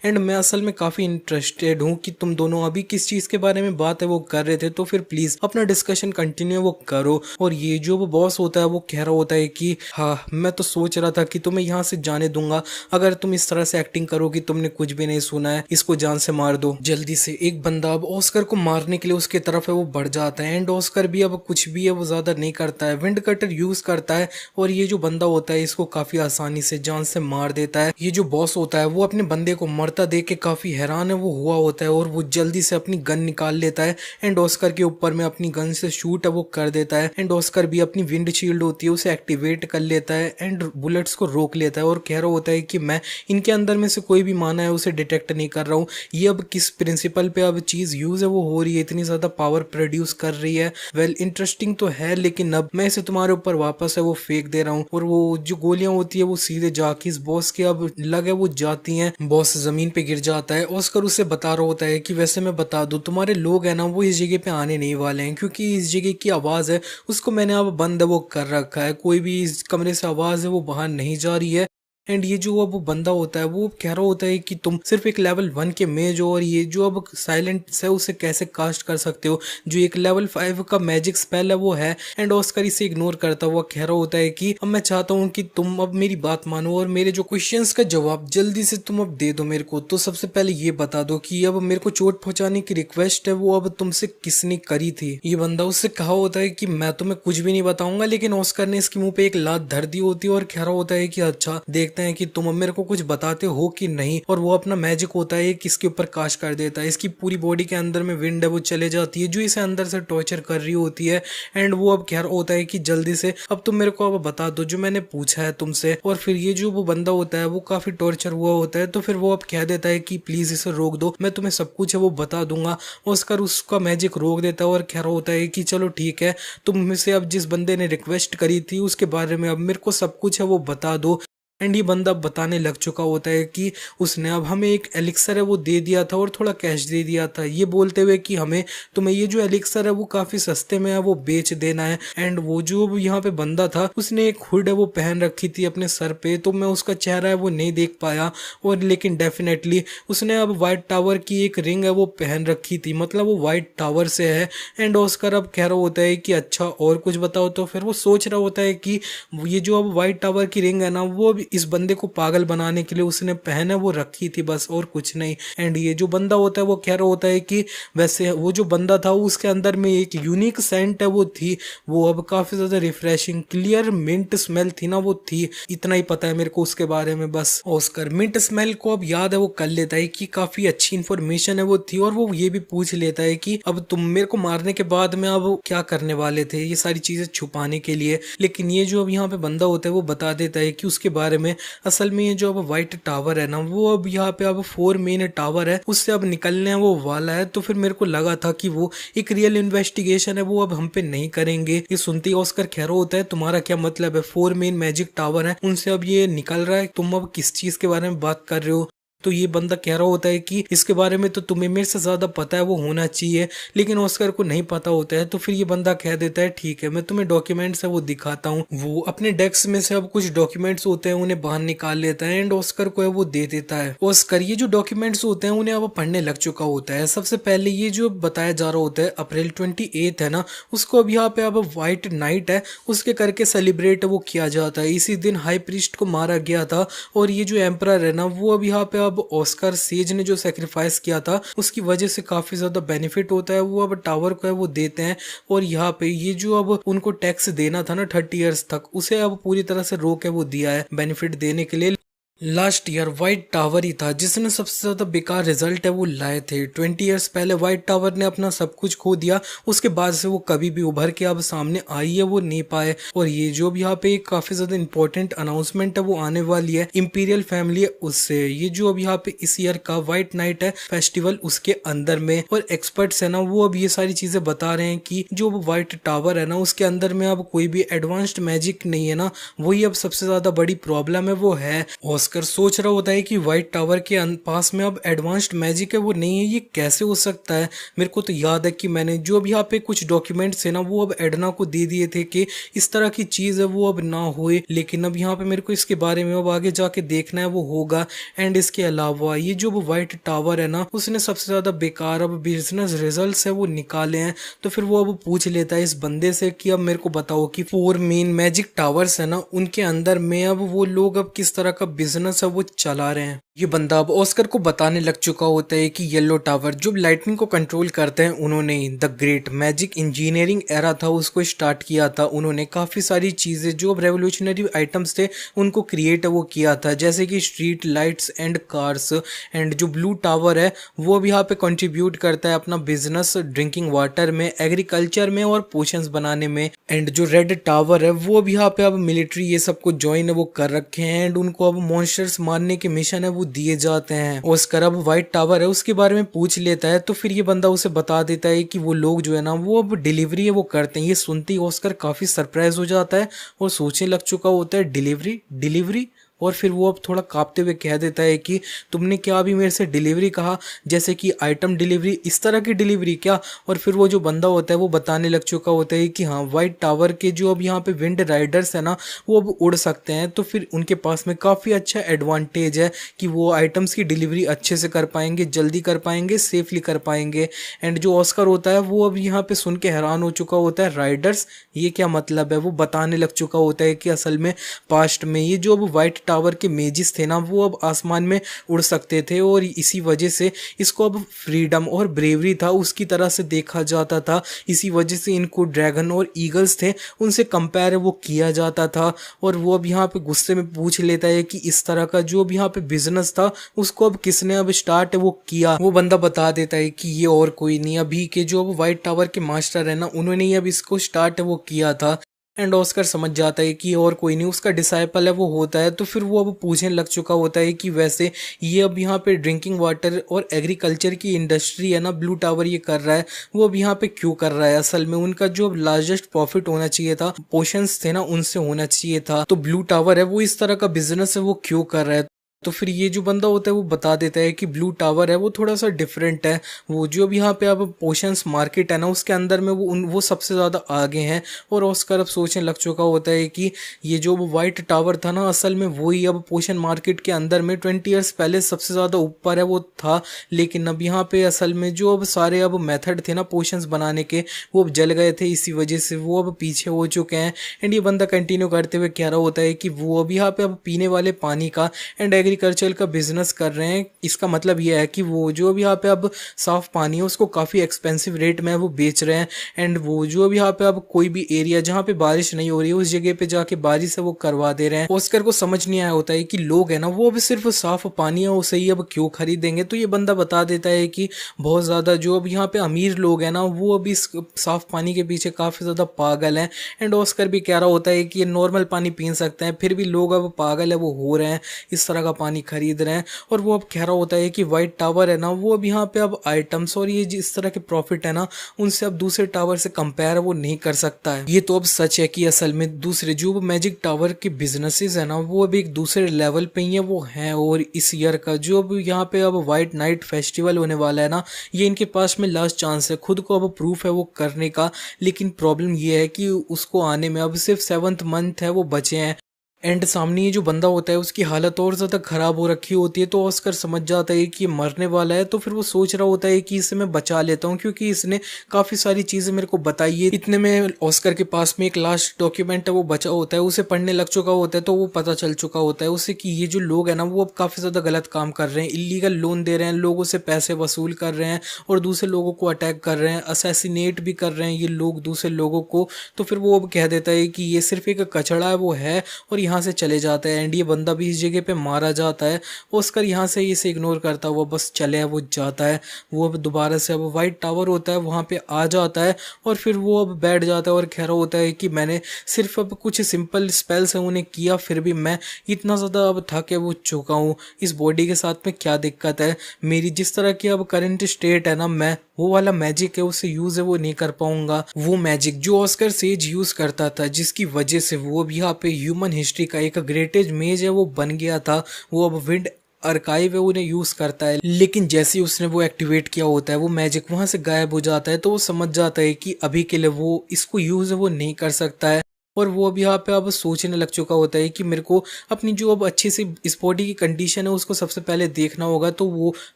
एंड मैं असल में काफी इंटरेस्टेड हूँ कि तुम दोनों अभी किस चीज के बारे में बात है वो कर रहे थे, तो फिर प्लीज अपना डिस्कशन कंटिन्यू वो करो। और ये जो वो बॉस होता है वो कह रहा होता है कि हाँ मैं तो सोच रहा था कि तुम्हें यहाँ से जाने दूंगा अगर तुम इस तरह से एक्टिंग करो कि तुमने कुछ भी नहीं सुना है, इसको जान से मार दो जल्दी से। एक बंदा अब ऑस्कर को मारने के लिए उसके तरफ है वो बढ़ जाता है, एंड ऑस्कर भी अब कुछ भी है वो ज्यादा नहीं करता है, विंड कटर यूज करता है और ये जो बंदा होता है इसको काफी आसानी से जान से मार देता है। ये जो बॉस होता है वो अपने बंदे को मरता देख के काफी हैरान है वो हुआ होता है, और वो जल्दी से अपनी गन निकाल लेता है एंड ऑस्कर के ऊपर में अपनी गन से शूट है वो कर देता है। एंड ऑस्कर भी अपनी विंड शील्ड होती है उसे एक्टिवेट कर लेता है एंड बुलेट्स को रोक लेता है, और कह रहा होता है कि मैं इनके अंदर में से कोई भी माना है उसे डिटेक्ट नहीं कर रहा हूँ। ये अब किस प्रिंसिपल पे अब चीज यूज है वो हो रही है, इतनी ज्यादा पावर प्रोड्यूस कर रही है। वेल इंटरेस्टिंग तो है, लेकिन अब मैं इसे तुम्हारे ऊपर वापस है वो फेंक दे रहा हूँ। और वो जो गोलियां होती है वो सीधे जाके इस बॉस के अब लगे वो जाती हैं, बॉस जमीन पे गिर जाता है। ऑस्कर उसे बता रहा होता है कि वैसे मैं बता दूं तुम्हारे लोग हैं ना वो इस जगह पे आने नहीं वाले हैं, क्योंकि इस जगह की आवाज है उसको मैंने अब बंद है वो कर रखा है, कोई भी इस कमरे से आवाज है वो बाहर नहीं जा रही है। एंड ये जो अब वो बंदा होता है वो कह रहा होता है कि तुम सिर्फ एक लेवल 1 के मेज हो, और ये जो अब साइलेंट है उसे कैसे कास्ट कर सकते हो जो एक लेवल 5 का मैजिक स्पेल है वो है। एंड ऑस्कर इसे इग्नोर करता हुआ कह रहा होता है कि अब मैं चाहता हूँ कि तुम अब मेरी बात मानो और मेरे जो क्वेश्चंस का जवाब जल्दी से तुम अब दे दो मेरे को। तो सबसे पहले ये बता दो कि अब मेरे को चोट पहुंचाने की रिक्वेस्ट है वो अब तुमसे किसने करी थी। ये बंदा उससे कहा होता है कि मैं तुम्हें कुछ भी नहीं बताऊंगा, लेकिन ऑस्कर ने इसके मुंह पे एक लात धर दी होती है और कह रहा होता है कि अच्छा देख हैं कि तुम मेरे को कुछ बताते हो कि नहीं। और वो अपना मैजिक होता है किसके ऊपर काश कर देता है, इसकी पूरी बॉडी के अंदर में विंड है वो चले जाती है जो इसे अंदर से टॉर्चर कर रही होती है। एंड वो अब कह रहा होता है कि जल्दी से अब तुम मेरे को अब बता दो जो मैंने पूछा है तुमसे। और फिर ये जो वो बंदा होता है वो काफी टॉर्चर हुआ होता है, तो फिर वो अब कह देता है कि प्लीज इसे रोक दो, मैं तुम्हें सब कुछ है वो बता दूंगा। ऑस्कर उसका मैजिक रोक देता है और कह रहा होता है कि चलो ठीक है, तुम में से अब जिस बंदे ने रिक्वेस्ट करी थी उसके बारे में अब मेरे को सब कुछ है वो बता दो। एंड ये बंदा बताने लग चुका होता है कि उसने अब हमें एक एलिक्सर है वो दे दिया था और थोड़ा कैश दे दिया था, ये बोलते हुए कि हमें तुम्हें ये जो एलिक्सर है वो काफी सस्ते में है वो बेच देना है। एंड वो जो यहाँ पे बंदा था उसने एक हुड है वो पहन रखी थी अपने सर पे, तो मैं उसका चेहरा है वो नहीं देख पाया, और लेकिन डेफिनेटली उसने अब व्हाइट टावर की एक रिंग है वो पहन रखी थी, मतलब वो व्हाइट टावर से है। एंड ऑस्कर अब कह रहा होता है कि अच्छा और कुछ बताओ, तो फिर वो सोच रहा होता है कि ये जो अब व्हाइट टावर की रिंग है ना वो इस बंदे को पागल बनाने के लिए उसने पहना वो रखी थी बस, और कुछ नहीं। एंड ये जो बंदा होता है वो कह रहा होता है कि वैसे वो जो बंदा था उसके अंदर में एक यूनिक सेंट है वो थी, वो अब काफी ज्यादा रिफ्रेशिंग क्लियर मिंट स्मेल थी ना वो थी, इतना ही पता है मेरे को उसके बारे में बस। ऑस्कर मिंट स्मेल को अब याद है वो कर लेता है कि काफी अच्छी इंफॉर्मेशन है वो थी, और वो ये भी पूछ लेता है कि अब तुम मेरे को मारने के बाद में अब क्या करने वाले थे ये सारी चीजें छुपाने के लिए। लेकिन ये जो अब यहाँ पे बंदा होता है वो बता देता है कि उसके बारे में असल में ये जो अब व्हाइट टावर है ना वो अब यहाँ पे अब 4 मेन टावर है उससे अब निकलने वो वाला है। तो फिर मेरे को लगा था कि वो एक रियल इन्वेस्टिगेशन है वो अब हम पे नहीं करेंगे। ये सुनते ही ऑस्कर कह रहा होता है तुम्हारा क्या मतलब है, 4 मेन मैजिक टावर है उनसे अब ये निकल रहा है, तुम अब किस चीज के बारे में बात कर रहे हो। तो ये बंदा कह रहा होता है कि इसके बारे में तो तुम्हें मेरे से ज्यादा पता है वो होना चाहिए, लेकिन ऑस्कर को नहीं पता होता है। तो फिर ये बंदा कह देता है ठीक है मैं तुम्हें डॉक्यूमेंट्स है वो दिखाता हूँ। वो अपने डेस्क में से अब कुछ डॉक्यूमेंट्स होते हैं उन्हें बाहर निकाल लेता है एंड ऑस्कर को है वो दे देता है। ऑस्कर ये जो डॉक्यूमेंट्स होते हैं उन्हें अब पढ़ने लग चुका होता है। सबसे पहले ये जो बताया जा रहा होता है अप्रैल 28 है ना उसको अब यहाँ पे अब व्हाइट नाइट है उसके करके सेलिब्रेट वो किया जाता है, इसी दिन हाई प्रीस्ट को मारा गया था। और ये जो एम्परर है ना वो अब यहाँ पे अब ऑस्कर सेज ने जो सेक्रीफाइस किया था उसकी वजह से काफी ज्यादा बेनिफिट होता है, वो अब टावर को है वो देते हैं। और यहाँ पे ये जो अब उनको टैक्स देना था ना 30 इयर्स तक उसे अब पूरी तरह से रोक है वो दिया है बेनिफिट देने के लिए। लास्ट ईयर व्हाइट टावर ही था जिसने सबसे ज्यादा बेकार रिजल्ट है वो लाए थे। 20 ईयर्स पहले व्हाइट टावर ने अपना सब कुछ खो दिया, उसके बाद से वो कभी भी उभर के अब सामने आई है वो नहीं पाए। और ये जो भी यहाँ पे एक काफी ज्यादा इंपॉर्टेंट अनाउंसमेंट है वो आने वाली है इंपीरियल फैमिली है उससे। ये जो अब यहाँ पे इस ईयर का व्हाइट नाइट है फेस्टिवल उसके अंदर में, और एक्सपर्ट्स है ना वो अब ये सारी चीजें बता रहे हैं कि जो व्हाइट टावर है ना उसके अंदर में अब कोई भी एडवांस्ड मैजिक नहीं है ना, वही अब सबसे ज्यादा बड़ी प्रॉब्लम है वो है। ऑस्कर सोच रहा होता है कि व्हाइट टावर के पास में अब एडवांस्ड मैजिक है वो नहीं है, ये कैसे हो सकता है। मेरे को तो याद है कि मैंने जो अब यहाँ पे कुछ डॉक्यूमेंट्स है ना वो अब एडना को दे दिए थे कि इस तरह की चीज है वो अब ना होए, लेकिन अब यहाँ पे मेरे को इसके बारे में अब आगे जाके देखना है वो होगा। एंड इसके अलावा ये जो व्हाइट टावर है ना उसने सबसे ज्यादा बेकार अब बिजनेस रिजल्ट्स है वो निकाले हैं। तो फिर वो अब पूछ लेता है इस बंदे से कि अब मेरे को बताओ कि 4 मेन मैजिक टावर्स है ना उनके अंदर में अब वो लोग अब किस तरह का बिजनेस है वो चला रहे हैं। ये बंदा अब ऑस्कर को बताने लग चुका होता है कि येलो टावर जो लाइटनिंग को कंट्रोल करते हैं उन्होंने the great magic engineering era था उसको स्टार्ट किया था। उन्होंने काफी सारी चीजें जो अब रेवोल्यूशनरी आइटम्स थे उनको क्रिएट वो किया था, जैसे कि street lights and cars. And जो ब्लू टावर है वो भी यहाँ पे कंट्रीब्यूट करता है अपना बिजनेस ड्रिंकिंग वाटर में, एग्रीकल्चर में और पोशंस बनाने में। एंड जो रेड टावर है वो भी यहाँ पे अब मिलिट्री ये सबको ज्वाइन वो कर रखे हैं एंड उनको अब मॉन्स्टर्स मारने के मिशन है वो दिए जाते हैं। ऑस्कर अब व्हाइट टावर है उसके बारे में पूछ लेता है, तो फिर ये बंदा उसे बता देता है कि वो लोग जो है ना वो अब डिलीवरी है वो करते हैं। ये सुनते ही ऑस्कर काफी सरप्राइज हो जाता है और सोचने लग चुका होता है डिलीवरी डिलीवरी। और फिर वो अब थोड़ा कांपते हुए कह देता है कि तुमने क्या अभी मेरे से डिलीवरी कहा, जैसे कि आइटम डिलीवरी, इस तरह की डिलीवरी क्या। और फिर वो जो बंदा होता है वो बताने लग चुका होता है कि हाँ व्हाइट टावर के जो अब यहाँ पे विंड राइडर्स है ना वो अब उड़ सकते हैं, तो फिर उनके पास में काफ़ी अच्छा एडवांटेज है कि वो आइटम्स की डिलीवरी अच्छे से कर पाएंगे, जल्दी कर पाएंगे, सेफली कर पाएंगे। एंड जो ऑस्कर होता है वो अब यहाँ पे सुन के हैरान हो चुका होता है, राइडर्स ये क्या मतलब है। वो बताने लग चुका होता है कि असल में पास्ट में ये जो अब व्हाइट टावर के मेजिस थे ना वो अब आसमान में उड़ सकते थे और इसी वजह से इसको अब फ्रीडम और ब्रेवरी था उसकी तरह से देखा जाता था। इसी वजह से इनको ड्रैगन और ईगल्स थे उनसे कंपेयर वो किया जाता था। और वो अब यहाँ पे गुस्से में पूछ लेता है कि इस तरह का जो अब यहाँ पे बिजनेस था उसको अब किसने अब स्टार्ट वो किया। वो बंदा बता देता है कि ये और कोई नहीं, अभी के जो अब व्हाइट टावर के मास्टर है ना उन्होंने ही अब इसको स्टार्ट वो किया था। एंड ऑस्कर समझ जाता है कि और कोई नहीं उसका डिसाइपल है वो होता है। तो फिर वो अब पूछने लग चुका होता है कि वैसे ये अब यहाँ पे ड्रिंकिंग वाटर और एग्रीकल्चर की इंडस्ट्री है ना ब्लू टावर ये कर रहा है, वो अब यहाँ पे क्यों कर रहा है। असल में उनका जो लार्जेस्ट प्रॉफिट होना चाहिए था पोर्शंस थे ना उनसे होना चाहिए था, तो ब्लू टावर है वो इस तरह का बिजनेस है वो क्यों कर रहा है। तो फिर ये जो बंदा होता है वो बता देता है कि ब्लू टावर है वो थोड़ा सा डिफरेंट है, वो जो भी यहाँ पे अब पोशंस मार्केट है ना उसके अंदर में वो सबसे ज़्यादा आगे हैं। और ऑस्कर अब सोचने लग चुका होता है कि ये जो व्हाइट टावर था ना असल में वही अब पोशन मार्केट के अंदर में 20 ईयर्स पहले सबसे ज़्यादा ऊपर है वो था, लेकिन अब यहाँ पे असल में जो अब सारे अब मेथड थे ना पोशंस बनाने के वो अब जल गए थे, इसी वजह से वो अब पीछे हो चुके हैं। एंड ये बंदा कंटिन्यू करते हुए कह रहा होता है कि वो अब यहाँ पे अब पीने वाले पानी का एंड एग्रीकल्चर का बिजनेस कर रहे हैं। इसका मतलब यह है कि वो जो भी यहाँ पे अब साफ पानी है उसको काफ़ी एक्सपेंसिव रेट में वो बेच रहे हैं। एंड वो जो भी यहाँ पे अब कोई भी एरिया जहाँ पे बारिश नहीं हो रही है उस जगह पे जाके बारिश है वो करवा दे रहे हैं। ऑस्कर को समझ नहीं आया होता है कि लोग है ना वो अब सिर्फ साफ पानी है उसे ही अब क्यों खरीदेंगे। तो ये बंदा बता देता है कि बहुत ज़्यादा जो अब यहाँ पे अमीर लोग हैं ना वो अभी साफ पानी के पीछे काफ़ी ज़्यादा पागल हैं। एंड ऑस्कर भी कह रहा होता है कि ये नॉर्मल पानी पी सकते हैं, फिर भी लोग अब पागल है वो हो रहे हैं, इस तरह का पानी खरीद रहे हैं। और वो अब कह रहा होता है कि व्हाइट टावर है ना वो अब यहाँ पे अब आइटम्स और ये जिस तरह के प्रॉफिट है ना उनसे अब दूसरे टावर से कंपेयर वो नहीं कर सकता है। ये तो अब सच है कि असल में दूसरे जो मैजिक टावर के बिजनेसेस है ना वो अब एक दूसरे लेवल पे ही है वो हैं। और इस ईयर का जो अब यहाँ पे अब व्हाइट नाइट फेस्टिवल होने वाला है ना ये इनके पास में लास्ट चांस है खुद को अब प्रूफ है वो करने का। लेकिन प्रॉब्लम ये है कि उसको आने में अब सिर्फ 7th मंथ है वो बचे हैं। एंड सामने ये जो बंदा होता है उसकी हालत और ज़्यादा ख़राब हो रखी होती है, तो ऑस्कर समझ जाता है कि ये मरने वाला है। तो फिर वो सोच रहा होता है कि इसे मैं बचा लेता हूँ क्योंकि इसने काफ़ी सारी चीज़ें मेरे को बताई है। इतने में ऑस्कर के पास में एक लास्ट डॉक्यूमेंट है वो बचा होता है, उसे पढ़ने लग चुका होता है। तो वो पता चल चुका होता है उसे कि ये जो लोग हैं ना वो अब काफ़ी ज़्यादा गलत काम कर रहे हैं, इलीगल लोन दे रहे हैं, लोगों से पैसे वसूल कर रहे हैं और दूसरे लोगों को अटैक कर रहे हैं, असैसिनेट भी कर रहे हैं ये लोग दूसरे लोगों को। तो फिर वो अब कह देता है कि ये सिर्फ एक कचड़ा है वो है और यहाँ यहाँ से चले जाता है एंड ये बंदा भी इस जगह पे मारा जाता है। ऑस्कर यहाँ से इसे इग्नोर करता हुआ बस चले वो जाता है। वो अब दोबारा से अब वाइट टावर होता है वहाँ पे आ जाता है और फिर वो अब बैठ जाता है और कह रहा होता है कि मैंने सिर्फ अब कुछ सिंपल स्पेल्स हैं उन्हें किया, फिर भी मैं इतना ज़्यादा अब थक वो चुका हूँ। इस बॉडी के साथ में क्या दिक्कत है, मेरी जिस तरह की अब करंट स्टेट है ना, मैं वो वाला मैजिक है उसे यूज है वो नहीं कर पाऊंगा। वो मैजिक जो ऑस्कर सेज यूज करता था, जिसकी वजह से वो अब यहाँ पे ह्यूमन हिस्ट्री का एक ग्रेटेस्ट मेज है वो बन गया था, वो अब विंड आर्काइव है उन्हें यूज करता है। लेकिन जैसे ही उसने वो एक्टिवेट किया होता है वो मैजिक वहां से गायब हो जाता है, तो वो समझ जाता है कि अभी के लिए वो इसको यूज है वो नहीं कर सकता है। और वो अब यहाँ पे अब सोचने लग चुका होता है कि मेरे को अपनी जो अब अच्छे से इस बॉडी की कंडीशन है उसको सबसे पहले देखना होगा। तो वो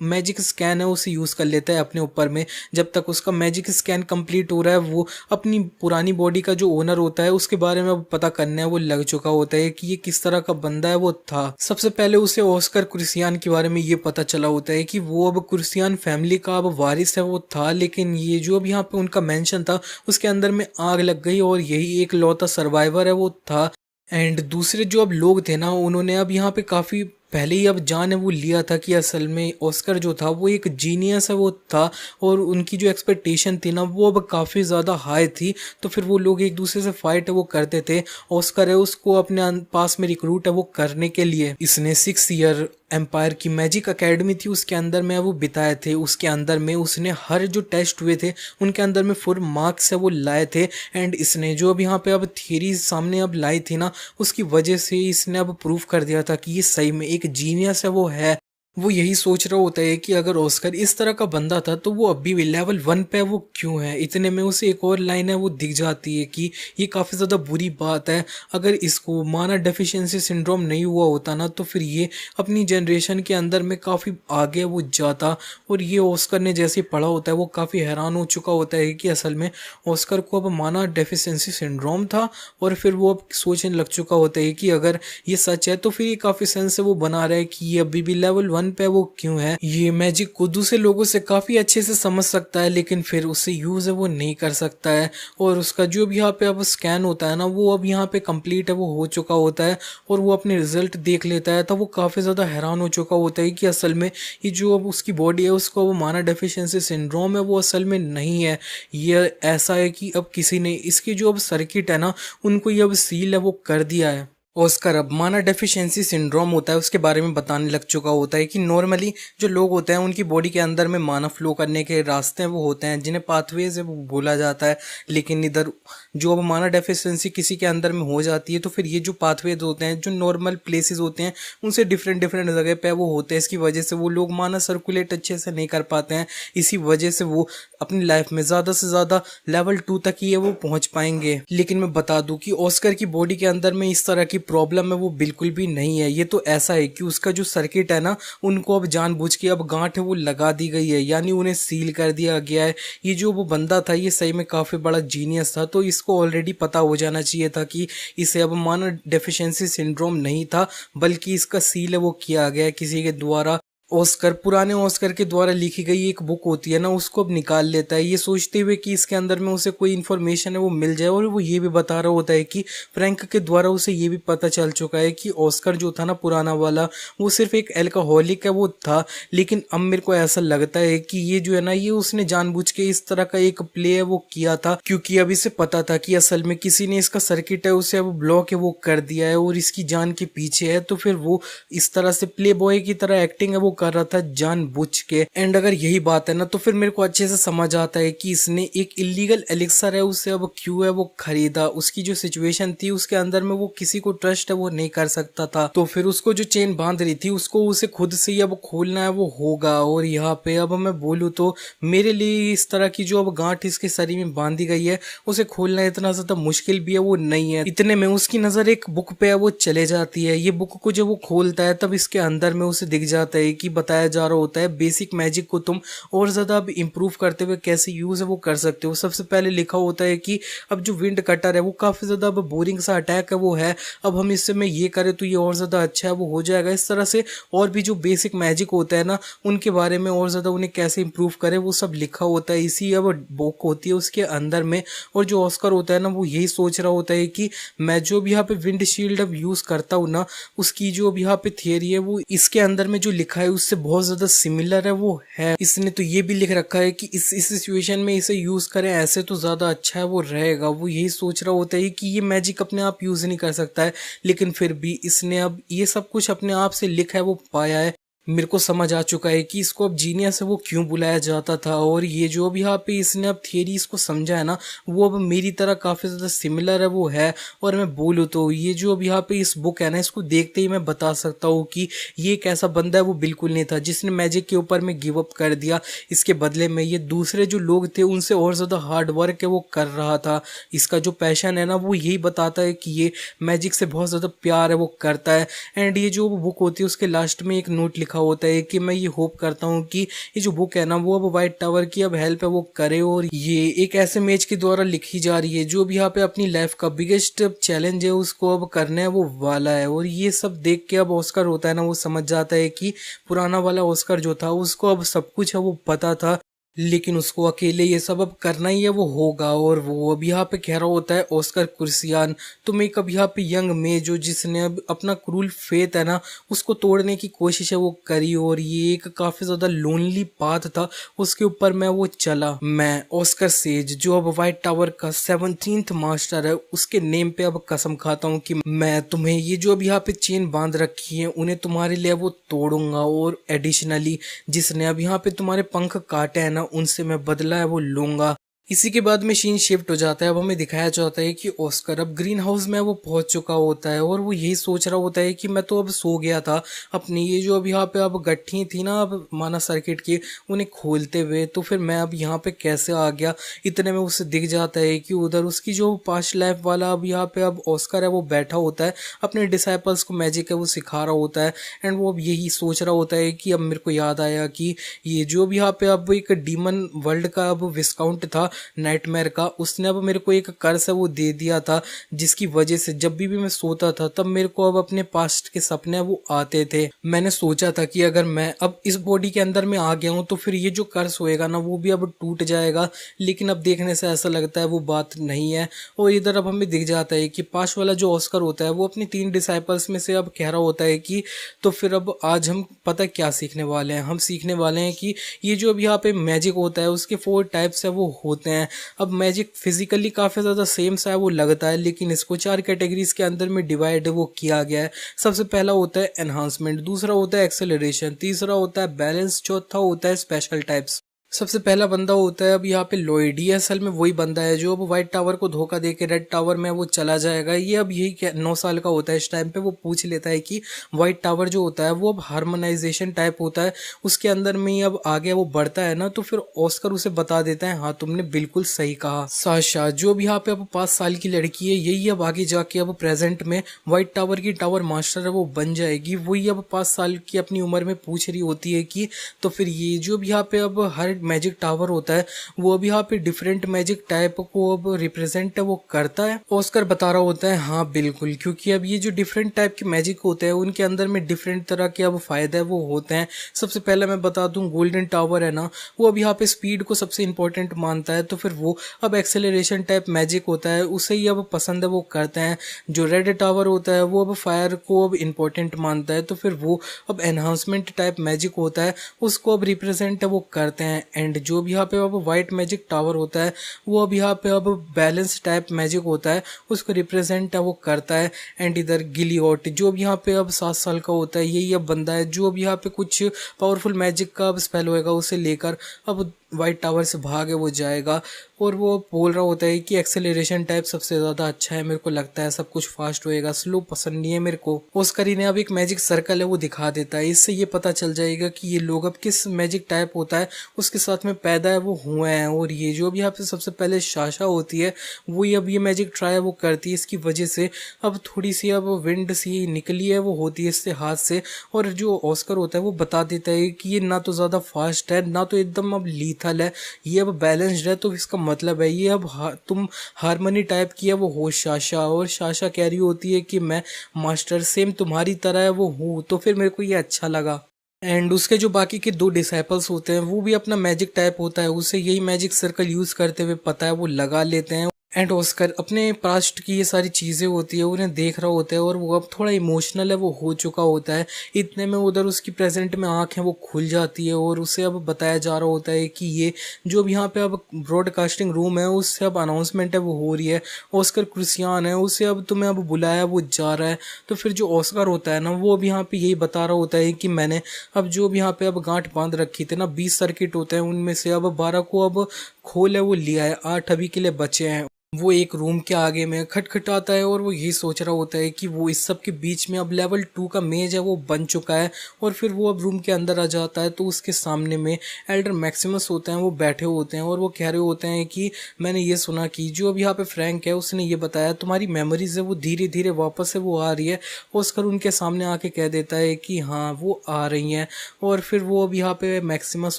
मैजिक स्कैन है उसे यूज़ कर लेता है अपने ऊपर में। जब तक उसका मैजिक स्कैन कंप्लीट हो रहा है वो अपनी पुरानी बॉडी का जो ओनर होता है उसके बारे में अब पता करने वो लग चुका होता है कि ये किस तरह का बंदा है वो था। सबसे पहले उसे ऑस्कर क्रिस्टियान के बारे में ये पता चला होता है कि वो अब क्रिस्टियान फैमिली का अब वारिस है वो था, लेकिन ये जो अब यहाँ पे उनका मेंशन था उसके अंदर में आग लग गई और यही एक लौता सर्वाइवर है वो था। एंड दूसरे जो अब लोग थे ना उन्होंने अब यहाँ पे काफ़ी पहले ही अब जान है वो लिया था कि असल में ऑस्कर जो था वो एक जीनियस है वो था, और उनकी जो एक्सपेक्टेशन थी ना वो अब काफ़ी ज़्यादा हाई थी। तो फिर वो लोग एक दूसरे से फाइट है वो करते थे। ऑस्कर है उसको अपने पास में रिक्रूट है वो करने के लिए। इसने 6 ईयर एम्पायर की मैजिक एकेडमी थी उसके अंदर में वो बिताए थे। उसके अंदर में उसने हर जो टेस्ट हुए थे उनके अंदर में फुल मार्क्स है वो लाए थे। एंड इसने जो अब यहाँ पे अब थियरीज सामने अब लाई थी ना उसकी वजह से इसने अब प्रूव कर दिया था कि ये सही में एक जीनियस है वो है। वो यही सोच रहा होता है कि अगर ऑस्कर इस तरह का बंदा था तो वो अभी भी लेवल 1 पे वो क्यों है। इतने में उसे एक और लाइन है वो दिख जाती है कि ये काफ़ी ज़्यादा बुरी बात है, अगर इसको माना डेफिशिएंसी सिंड्रोम नहीं हुआ होता ना तो फिर ये अपनी जनरेशन के अंदर में काफ़ी आगे वो जाता। और ये ऑस्कर ने जैसे पढ़ा होता है वो काफ़ी हैरान हो चुका होता है कि असल में ऑस्कर को अब माना डेफिशिएंसी सिंड्रोम था, और फिर वो अब सोचने लग चुका होता है कि अगर ये सच है तो फिर ये काफ़ी सेंस से वो बना रहा है कि ये अभी भी लेवल 1 पे वो क्यों है। ये मैजिक को दूसरे लोगों से काफी अच्छे से समझ सकता है लेकिन फिर उससे यूज है वो नहीं कर सकता है। और उसका जो भी यहाँ पे अब स्कैन होता है ना वो अब यहाँ पे कंप्लीट है वो हो चुका होता है, और वो अपने रिजल्ट देख लेता है। तो वो काफी ज्यादा हैरान हो चुका होता है कि असल में ये जो अब उसकी बॉडी है उसको वो माना डेफिशिएंसी सिंड्रोम है वो असल में नहीं है। ये ऐसा है कि अब किसी ने इसकी जो अब सर्किट है ना उनको ये अब सील है वो कर दिया है। ऑस्कर अब माना डेफिशिएंसी सिंड्रोम होता है उसके बारे में बताने लग चुका होता है कि नॉर्मली जो लोग होते हैं उनकी बॉडी के अंदर में माना फ्लो करने के रास्ते वो होते हैं जिन्हें पाथवेज है वो बोला जाता है। लेकिन इधर जो अब माना डेफिशिएंसी किसी के अंदर में हो जाती है तो फिर ये जो पाथवेज होते हैं जो नॉर्मल प्लेसेस होते हैं उनसे डिफरेंट डिफरेंट जगह पे वो होते हैं। इसकी वजह से वो लोग माना सर्कुलेट अच्छे से नहीं कर पाते हैं। इसी वजह से वो अपनी लाइफ में ज़्यादा से ज़्यादा लेवल 2 तक ही है वो पहुंच पाएंगे। लेकिन मैं बता दूं कि ऑस्कर की बॉडी के अंदर में इस तरह की प्रॉब्लम है वो बिल्कुल भी नहीं है। ये तो ऐसा है कि उसका जो सर्किट है ना उनको अब जानबूझ के अब गांठ है वो लगा दी गई है, यानी उन्हें सील कर दिया गया है। ये जो वो बंदा था ये सही में काफ़ी बड़ा जीनियस था, तो इसको ऑलरेडी पता हो जाना चाहिए था कि इसे अब माना डेफिशिएंसी सिंड्रोम नहीं था बल्कि इसका सील है वो किया गया है किसी के द्वारा। ऑस्कर पुराने ऑस्कर के द्वारा लिखी गई एक बुक होती है ना उसको अब निकाल लेता है ये सोचते हुए कि इसके अंदर में उसे कोई इन्फॉर्मेशन है वो मिल जाए। और वो ये भी बता रहा होता है कि फ्रैंक के द्वारा उसे ये भी पता चल चुका है कि ऑस्कर जो था ना पुराना वाला वो सिर्फ एक एल्कोहलिक है वो था। लेकिन अब मेरे को ऐसा लगता है कि ये जो है ना ये उसने जानबूझ के इस तरह का एक प्ले है वो किया था, क्योंकि अब इसे पता था कि असल में किसी ने इसका सर्किट है उसे अब ब्लॉक है वो कर दिया है और इसकी जान के पीछे है। तो फिर वो इस तरह से प्ले बॉय की तरह एक्टिंग है वो कर रहा था जानबूझ के। एंड अगर यही बात है ना तो फिर मेरे को अच्छे से समझ आता है कि इसने एक इलीगल एलिक्सर है उसे अब क्यों है वो खरीदा। उसकी जो सिचुएशन थी उसके अंदर में वो किसी को ट्रस्ट है वो नहीं कर सकता था, तो फिर उसको जो चेन बांध रही थी उसको उसे खुद से ही अब खोलना है वो होगा। और यहाँ पे अब मैं बोलूँ तो मेरे लिए इस तरह की जो अब गांठ इसके शरीर में बांधी गई है उसे खोलना इतना ज्यादा मुश्किल भी है वो नहीं है। इतने में उसकी नजर एक बुक पे है वो चले जाती है। ये बुक को जब वो खोलता है तब इसके अंदर में उसे दिख जाता है कि की बताया जा रहा होता है बेसिक मैजिक को तुम और ज़्यादा अब इम्प्रूव करते हुए कैसे यूज़ है वो कर सकते हो। सबसे पहले लिखा होता है कि अब जो विंड कटर है वो काफ़ी ज़्यादा अब बोरिंग सा अटैक है वो है, अब हम इससे में ये करें तो ये और ज़्यादा अच्छा है वो हो जाएगा। इस तरह से और भी जो बेसिक मैजिक होता है ना उनके बारे में और ज़्यादा उन्हें कैसे इंप्रूव करें वो सब लिखा होता है इसी अब बुक होती है उसके अंदर में। और जो ऑस्कर होता है ना वो यही सोच रहा होता है कि मैं जो भी यहाँ पे विंड शील्ड अब यूज़ करता हूँ ना उसकी जो अब यहाँ पे थियरी है वो इसके अंदर में जो लिखा है उससे बहुत ज़्यादा सिमिलर है वो है। इसने तो ये भी लिख रखा है कि इस सिचुएशन में इसे यूज़ करें ऐसे तो ज़्यादा अच्छा है वो रहेगा। वो यही सोच रहा होता है कि ये मैजिक अपने आप यूज़ नहीं कर सकता है, लेकिन फिर भी इसने अब ये सब कुछ अपने आप से लिखा है वो पाया है। मेरे को समझ आ चुका है कि इसको अब जीनियस है वो क्यों बुलाया जाता था। और ये जो अब यहाँ पे इसने अब थियरी इसको समझा है ना वो अब मेरी तरह काफ़ी ज़्यादा सिमिलर है वो है। और मैं बोलूँ तो ये जो अब यहाँ पे इस बुक है ना इसको देखते ही मैं बता सकता हूँ कि ये एक ऐसा बंदा है वो बिल्कुल नहीं था जिसने मैजिक के ऊपर में गिव अप कर दिया। इसके बदले में ये दूसरे जो लोग थे उनसे और ज़्यादा हार्ड वर्क है वो कर रहा था। इसका जो पैशन है ना वो यही बताता है कि ये मैजिक से बहुत ज़्यादा प्यार है वो करता है। एंड ये जो बुक होती है उसके लास्ट में एक नोट लिखा होता है कि मैं ये होप करता हूँ कि ये जो बुक है ना वो अब व्हाइट टावर की अब हेल्प है वो करे। और ये एक ऐसे मैच के द्वारा लिखी जा रही है जो भी यहाँ पे अपनी लाइफ का बिगेस्ट चैलेंज है उसको अब करने है वो वाला है। और ये सब देख के अब ऑस्कर होता है ना वो समझ जाता है कि पुराना वाला ऑस्कर जो था उसको अब सब कुछ है वो पता था, लेकिन उसको अकेले ये सब अब करना ही है वो होगा। और वो अब यहाँ पे कह रहा होता है ऑस्कर कुर्सियान तुम एक अब यहाँ पे यंग में जो जिसने अब अपना क्रूल फेथ है ना उसको तोड़ने की कोशिश है वो करी। और ये एक काफ़ी ज़्यादा लोनली पाथ था उसके ऊपर मैं वो चला। मैं ऑस्कर सेज जो अब व्हाइट टावर का 17th मास्टर है उसके नेम पे अब कसम खाता हूँ कि मैं तुम्हें ये जो अब यहाँ पे चेन बांध रखी है उन्हें तुम्हारे लिए वो तोड़ूंगा। और एडिशनली जिसने अब यहाँ पे तुम्हारे पंख काटे हैं ना उनसे मैं बदला है वो लूंगा। इसी के बाद में सीन शिफ्ट हो जाता है। अब हमें दिखाया जाता है कि ऑस्कर अब ग्रीन हाउस में वो पहुंच चुका होता है और वो यही सोच रहा होता है कि मैं तो अब सो गया था अपनी ये जो अब यहाँ पे अब गट्ठी थी ना अब माना सर्किट की उन्हें खोलते हुए, तो फिर मैं अब यहाँ पे कैसे आ गया। इतने में उसे दिख जाता है कि उधर उसकी जो पास्ट लाइफ वाला अब यहाँ पे अब ऑस्कर है वो बैठा होता है अपने डिसाइपल्स को मैजिक है वो सिखा रहा होता है। एंड वो अब यही सोच रहा होता है कि अब मेरे को याद आया कि ये जो भी यहाँ पे अब एक डीमन वर्ल्ड का अब विस्काउंट था नाइटमेयर का उसने अब मेरे को एक कर्स है वो दे दिया था जिसकी वजह से जब भी मैं सोता था तब मेरे को अब अपने पास्ट के सपने वो आते थे। मैंने सोचा था कि अगर मैं अब इस बॉडी के अंदर में आ गया हूँ तो फिर ये जो कर्स होएगा ना वो भी अब टूट जाएगा, लेकिन अब देखने से ऐसा लगता है वो बात नहीं है। और इधर अब हमें दिख जाता है कि पास्ट वाला जो ऑस्कर होता है वो अपनी 3 डिसाइपल्स में से अब कह रहा होता है कि तो फिर अब आज हम पता क्या सीखने वाले हैं। हम सीखने वाले हैं कि ये जो अब यहाँ पे मैजिक होता है उसके 4 टाइप्स है वो होते हैं। अब मैजिक फिजिकली काफ़ी ज़्यादा सेम सा है वो लगता है, लेकिन इसको 4 कैटेगरीज के अंदर में डिवाइड वो किया गया है। सबसे पहला होता है एनहांसमेंट, दूसरा होता है एक्सेलरेशन, तीसरा होता है बैलेंस, चौथा होता है स्पेशल टाइप्स। सबसे पहला बंदा होता है अब यहाँ पे लॉयड। ये असल में वही बंदा है जो अब व्हाइट टावर को धोखा दे के रेड टावर में वो चला जाएगा। ये अब यही 9 साल का होता है इस टाइम पे। वो पूछ लेता है कि व्हाइट टावर जो होता है वो अब हार्मोनाइजेशन टाइप होता है, उसके अंदर में ही अब आगे वो बढ़ता है ना। तो फिर ऑस्कर उसे बता देता है हाँ तुमने बिल्कुल सही कहा। साशा जो अब यहाँ पे अब 5 साल की लड़की है यही अब आगे जाके अब प्रेजेंट में व्हाइट टावर की टावर मास्टर है वो बन जाएगी। वही अब 5 साल की अपनी उम्र में पूछ रही होती है कि तो फिर ये जो भी यहाँ पे अब हर मैजिक टावर होता है वो अब यहाँ पे डिफरेंट मैजिक टाइप को अब रिप्रेजेंट वो करता है। ऑस्कर बता रहा होता है हाँ बिल्कुल, क्योंकि अब ये जो डिफरेंट टाइप के मैजिक होते हैं उनके अंदर में डिफरेंट तरह के अब फायदे वो होते हैं। सबसे पहले मैं बता दूं गोल्डन टावर है ना वो अब यहाँ पे स्पीड को सबसे इंपॉर्टेंट मानता है, तो फिर वो अब एक्सेलरेशन टाइप मैजिक होता है उसे ही अब पसंद है वो करते हैं। जो रेड टावर होता है वो अब फायर को अब इम्पोर्टेंट मानता है, तो फिर वो अब एनहांसमेंट टाइप मैजिक होता है उसको अब रिप्रेजेंट वो करते हैं। एंड जो भी यहाँ पे अब व्हाइट मैजिक टावर होता है वो अब यहाँ पे अब बैलेंस टाइप मैजिक होता है उसको रिप्रेजेंट वो करता है। एंड इधर गिलियोट जो भी यहाँ पे अब 7 साल का होता है यही अब बंदा है जो अब यहाँ पे कुछ पावरफुल मैजिक का अब स्पेल होएगा उसे लेकर अब वाइट टावर से भागे वो जाएगा और वो बोल रहा होता है कि एक्सेलरेशन टाइप सबसे ज़्यादा अच्छा है, मेरे को लगता है सब कुछ फास्ट होएगा, स्लो पसंद नहीं है मेरे को। ऑस्कर ने अब एक मैजिक सर्कल है वो दिखा देता है, इससे ये पता चल जाएगा कि ये लोग अब किस मैजिक टाइप होता है उसके साथ में पैदा है वो हुए हैं। और ये जो भी यहाँ पे सबसे पहले साशा होती है वो अब ये मैजिक ट्राई वो करती है, इसकी वजह से अब थोड़ी सी अब विंड सी निकली है वो होती है इससे हाथ से। और जो ऑस्कर होता है वो बता देता है कि ये ना तो ज़्यादा फास्ट है ना तो एकदम अब लीथल है, ये अब बैलेंस्ड है। तो इसका मतलब है ये अब तुम हारमोनी टाइप की है वो हो साशा, और साशा कह रही होती है कि मैं मास्टर सेम तुम्हारी तरह है वो हूँ। तो फिर मेरे को ये अच्छा लगा। एंड उसके जो बाकी के दो डिसाइपल्स होते हैं वो भी अपना मैजिक टाइप होता है, उसे यही मैजिक सर्कल यूज करते हुए पता है वो लगा लेते हैं। एंड ऑस्कर अपने पास्ट की ये सारी चीज़ें होती है उन्हें देख रहा होता है और वो अब थोड़ा इमोशनल है वो हो चुका होता है। इतने में उधर उसकी प्रेजेंट में आँखें वो खुल जाती है और उसे अब बताया जा रहा होता है कि ये जो अब यहाँ पे अब ब्रॉडकास्टिंग रूम है उससे अब अनाउंसमेंट है वो हो रही है, ऑस्कर क्रिस्टियान है उसे अब तुम्हें अब बुलाया वो जा रहा है। तो फिर जो ऑस्कर होता है ना वो अब यहाँ पे यही बता रहा होता है कि मैंने अब जो भी यहाँ पे अब गांठ बांध रखी थी ना 20 सर्किट होते हैं उनमें से अब 12 को अब खोल है वो लिया है, 8 अभी के लिए बचे हैं। वो एक रूम के आगे में खटखटाता है और वो यही सोच रहा होता है कि वो इस सब के बीच में अब लेवल 2 का मेज है वो बन चुका है। और फिर वो अब रूम के अंदर आ जाता है तो उसके सामने में एल्डर मैक्सिमस होते हैं वो बैठे होते हैं और वो कह रहे होते हैं कि मैंने ये सुना कि जो अब यहाँ पे फ्रैंक है उसने ये बताया तुम्हारी मेमोरीज है वो धीरे धीरे वापस से वो आ रही है। ऑस्कर उनके सामने आके कह देता है कि हाँ वो आ रही हैं। और फिर वो अब यहाँ पे मैक्सिमस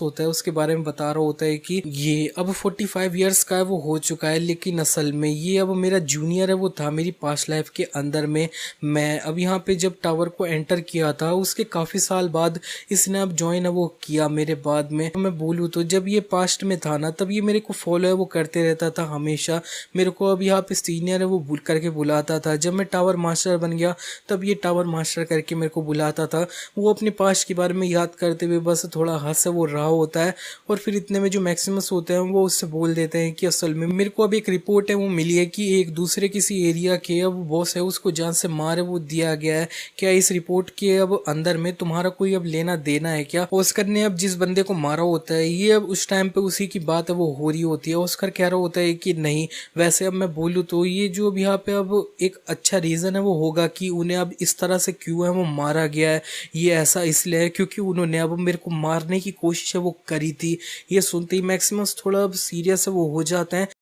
होता है उसके बारे में बता रहा होता है कि ये अब 45 ईयर्स का है वो हो चुका है, लेकिन असल में ये अब मेरा जूनियर है वो था मेरी पास्ट लाइफ के अंदर में। मैं अब यहाँ पे जब टावर को एंटर किया था उसके काफ़ी साल बाद इसने अब ज्वाइन है वो किया मेरे बाद में। मैं बोलूँ तो जब ये पास्ट में था ना तब ये मेरे को फॉलो है वो करते रहता था हमेशा, मेरे को अब यहाँ पे सीनियर है वो भूल करके बुलाता था। जब मैं टावर मास्टर बन गया तब ये टावर मास्टर करके मेरे को बुलाता था। वो अपने पास्ट के बारे में याद करते हुए बस थोड़ा हंस वो रहा होता है। और फिर इतने में जो मैक्सिमस होते हैं वो उससे बोल देते हैं कि असल में मेरे को अब एक रिपोर्ट है वो मिली है कि एक दूसरे किसी एरिया के अब बॉस है उसको जान से मारे वो दिया गया है, क्या इस रिपोर्ट के अब अंदर में तुम्हारा कोई अब लेना देना है क्या। ऑस्कर ने अब जिस बंदे को मारा होता है ये अब उस टाइम पे उसी की बात है वो हो रही होती है। ऑस्कर कह रहा होता है कि नहीं वैसे अब मैं बोलूँ तो ये जो अब यहाँ पे अब एक अच्छा रीज़न है वो होगा कि उन्हें अब इस तरह से क्यों है वो मारा गया है। ये ऐसा इसलिए है क्योंकि उन्होंने अब मेरे को मारने की कोशिश है वो करी थी। ये सुनते ही मैक्सिमस थोड़ा अब सीरियस है वो हो जाता है।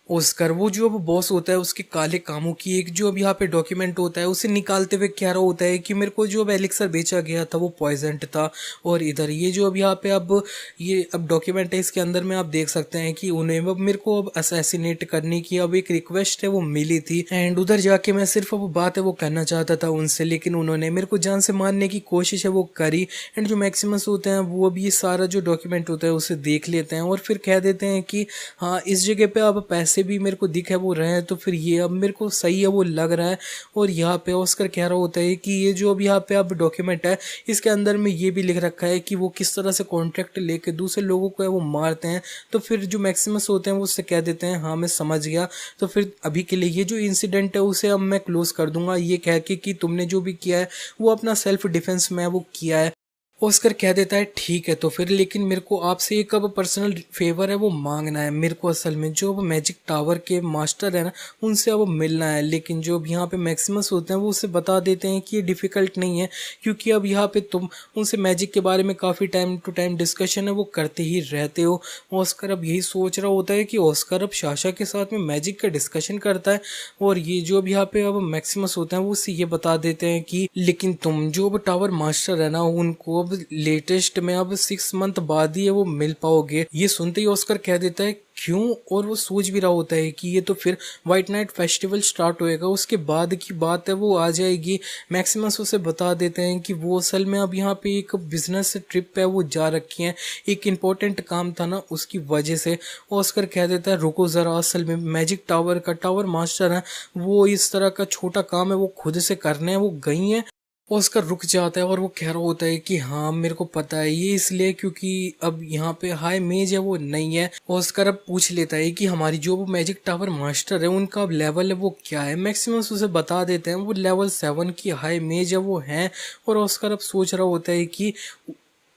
ऑस्कर वो जो अब बॉस होता है उसके काले कामों की एक जो अब यहाँ पे डॉक्यूमेंट होता है उसे निकालते हुए कह रहा होता है कि मेरे को जो अब एलिक्सर बेचा गया था वो पॉइजन्ड था। और इधर ये जो अब यहाँ पे अब ये अब डॉक्यूमेंट है इसके अंदर में आप देख सकते हैं कि उन्हें अब मेरे को अब असैसिनेट करने की अब एक रिक्वेस्ट है वो मिली थी। एंड उधर जाके मैं सिर्फ अब बात है वो करना चाहता था उनसे, लेकिन उन्होंने मेरे को जान से मारने की कोशिश है वो करी। एंड जो मैक्सिमस होते हैं वो अब ये सारा जो डॉक्यूमेंट होता है उसे देख लेते हैं और फिर कह देते हैं कि हाँ इस जगह पे अब पैसे भी मेरे को दिख है वो रहे हैं तो फिर ये अब मेरे को सही है वो लग रहा है। और यहाँ पे ऑस्कर कह रहा होता है कि ये जो अब यहाँ पे अब डॉक्यूमेंट है इसके अंदर में ये भी लिख रखा है कि वो किस तरह से कॉन्ट्रैक्ट लेके दूसरे लोगों को है वो मारते हैं। तो फिर जो मैक्सिमस होते हैं वो उससे कह देते हैं हाँ मैं समझ गया, तो फिर अभी के लिए ये जो इंसिडेंट है उसे अब मैं क्लोज कर दूंगा, ये कह के कि तुमने जो भी किया है वो अपना सेल्फ डिफेंस में वो किया है। ऑस्कर कह देता है ठीक है तो फिर, लेकिन मेरे को आपसे एक अब पर्सनल फेवर है वो मांगना है। मेरे को असल में जो अब मैजिक टावर के मास्टर है ना उनसे अब मिलना है, लेकिन जो अब यहाँ पे मैक्सिमस होते हैं वो उसे बता देते हैं कि ये डिफ़िकल्ट नहीं है क्योंकि अब यहाँ पे तुम उनसे मैजिक के बारे में काफ़ी टाइम टू टाइम डिस्कशन है वो करते ही रहते हो। ऑस्कर अब यही सोच रहा होता है कि ऑस्कर अब साशा के साथ में मैजिक का डिस्कशन करता है। और ये जो अब यहाँ पे अब मैक्सिमस होते हैं वो उसे ये बता देते हैं कि लेकिन तुम जो अब टावर मास्टर है ना उनको लेटेस्ट में अब 6 मंथ बाद ही वो मिल पाओगे। ये सुनते ही ऑस्कर कह देता है क्यों, और वो सोच भी रहा होता है कि ये तो फिर व्हाइट नाइट फेस्टिवल स्टार्ट होएगा उसके बाद की बात है वो आ जाएगी। मैक्सिमस उसे बता देते हैं कि वो असल में अब यहाँ पे एक बिजनेस ट्रिप पे वो जा रखी हैं, एक इम्पोर्टेंट काम था ना उसकी वजह से। ऑस्कर कह देता है रुको ज़रा, असल में मैजिक टावर का टावर मास्टर है वो इस तरह का छोटा काम है वो खुद से करने हैं वो गई हैं। ऑस्कर रुक जाता है और वो कह रहा होता है कि हाँ मेरे को पता है ये इसलिए क्योंकि अब यहाँ पे हाई मेज है वो नहीं है। ऑस्कर अब पूछ लेता है कि हमारी जो वो मैजिक टावर मास्टर है उनका अब लेवल है वो क्या है। मैक्सिमस उसे बता देते हैं वो लेवल 7 की हाई मेज है वो है। और ऑस्कर अब सोच रहा होता है कि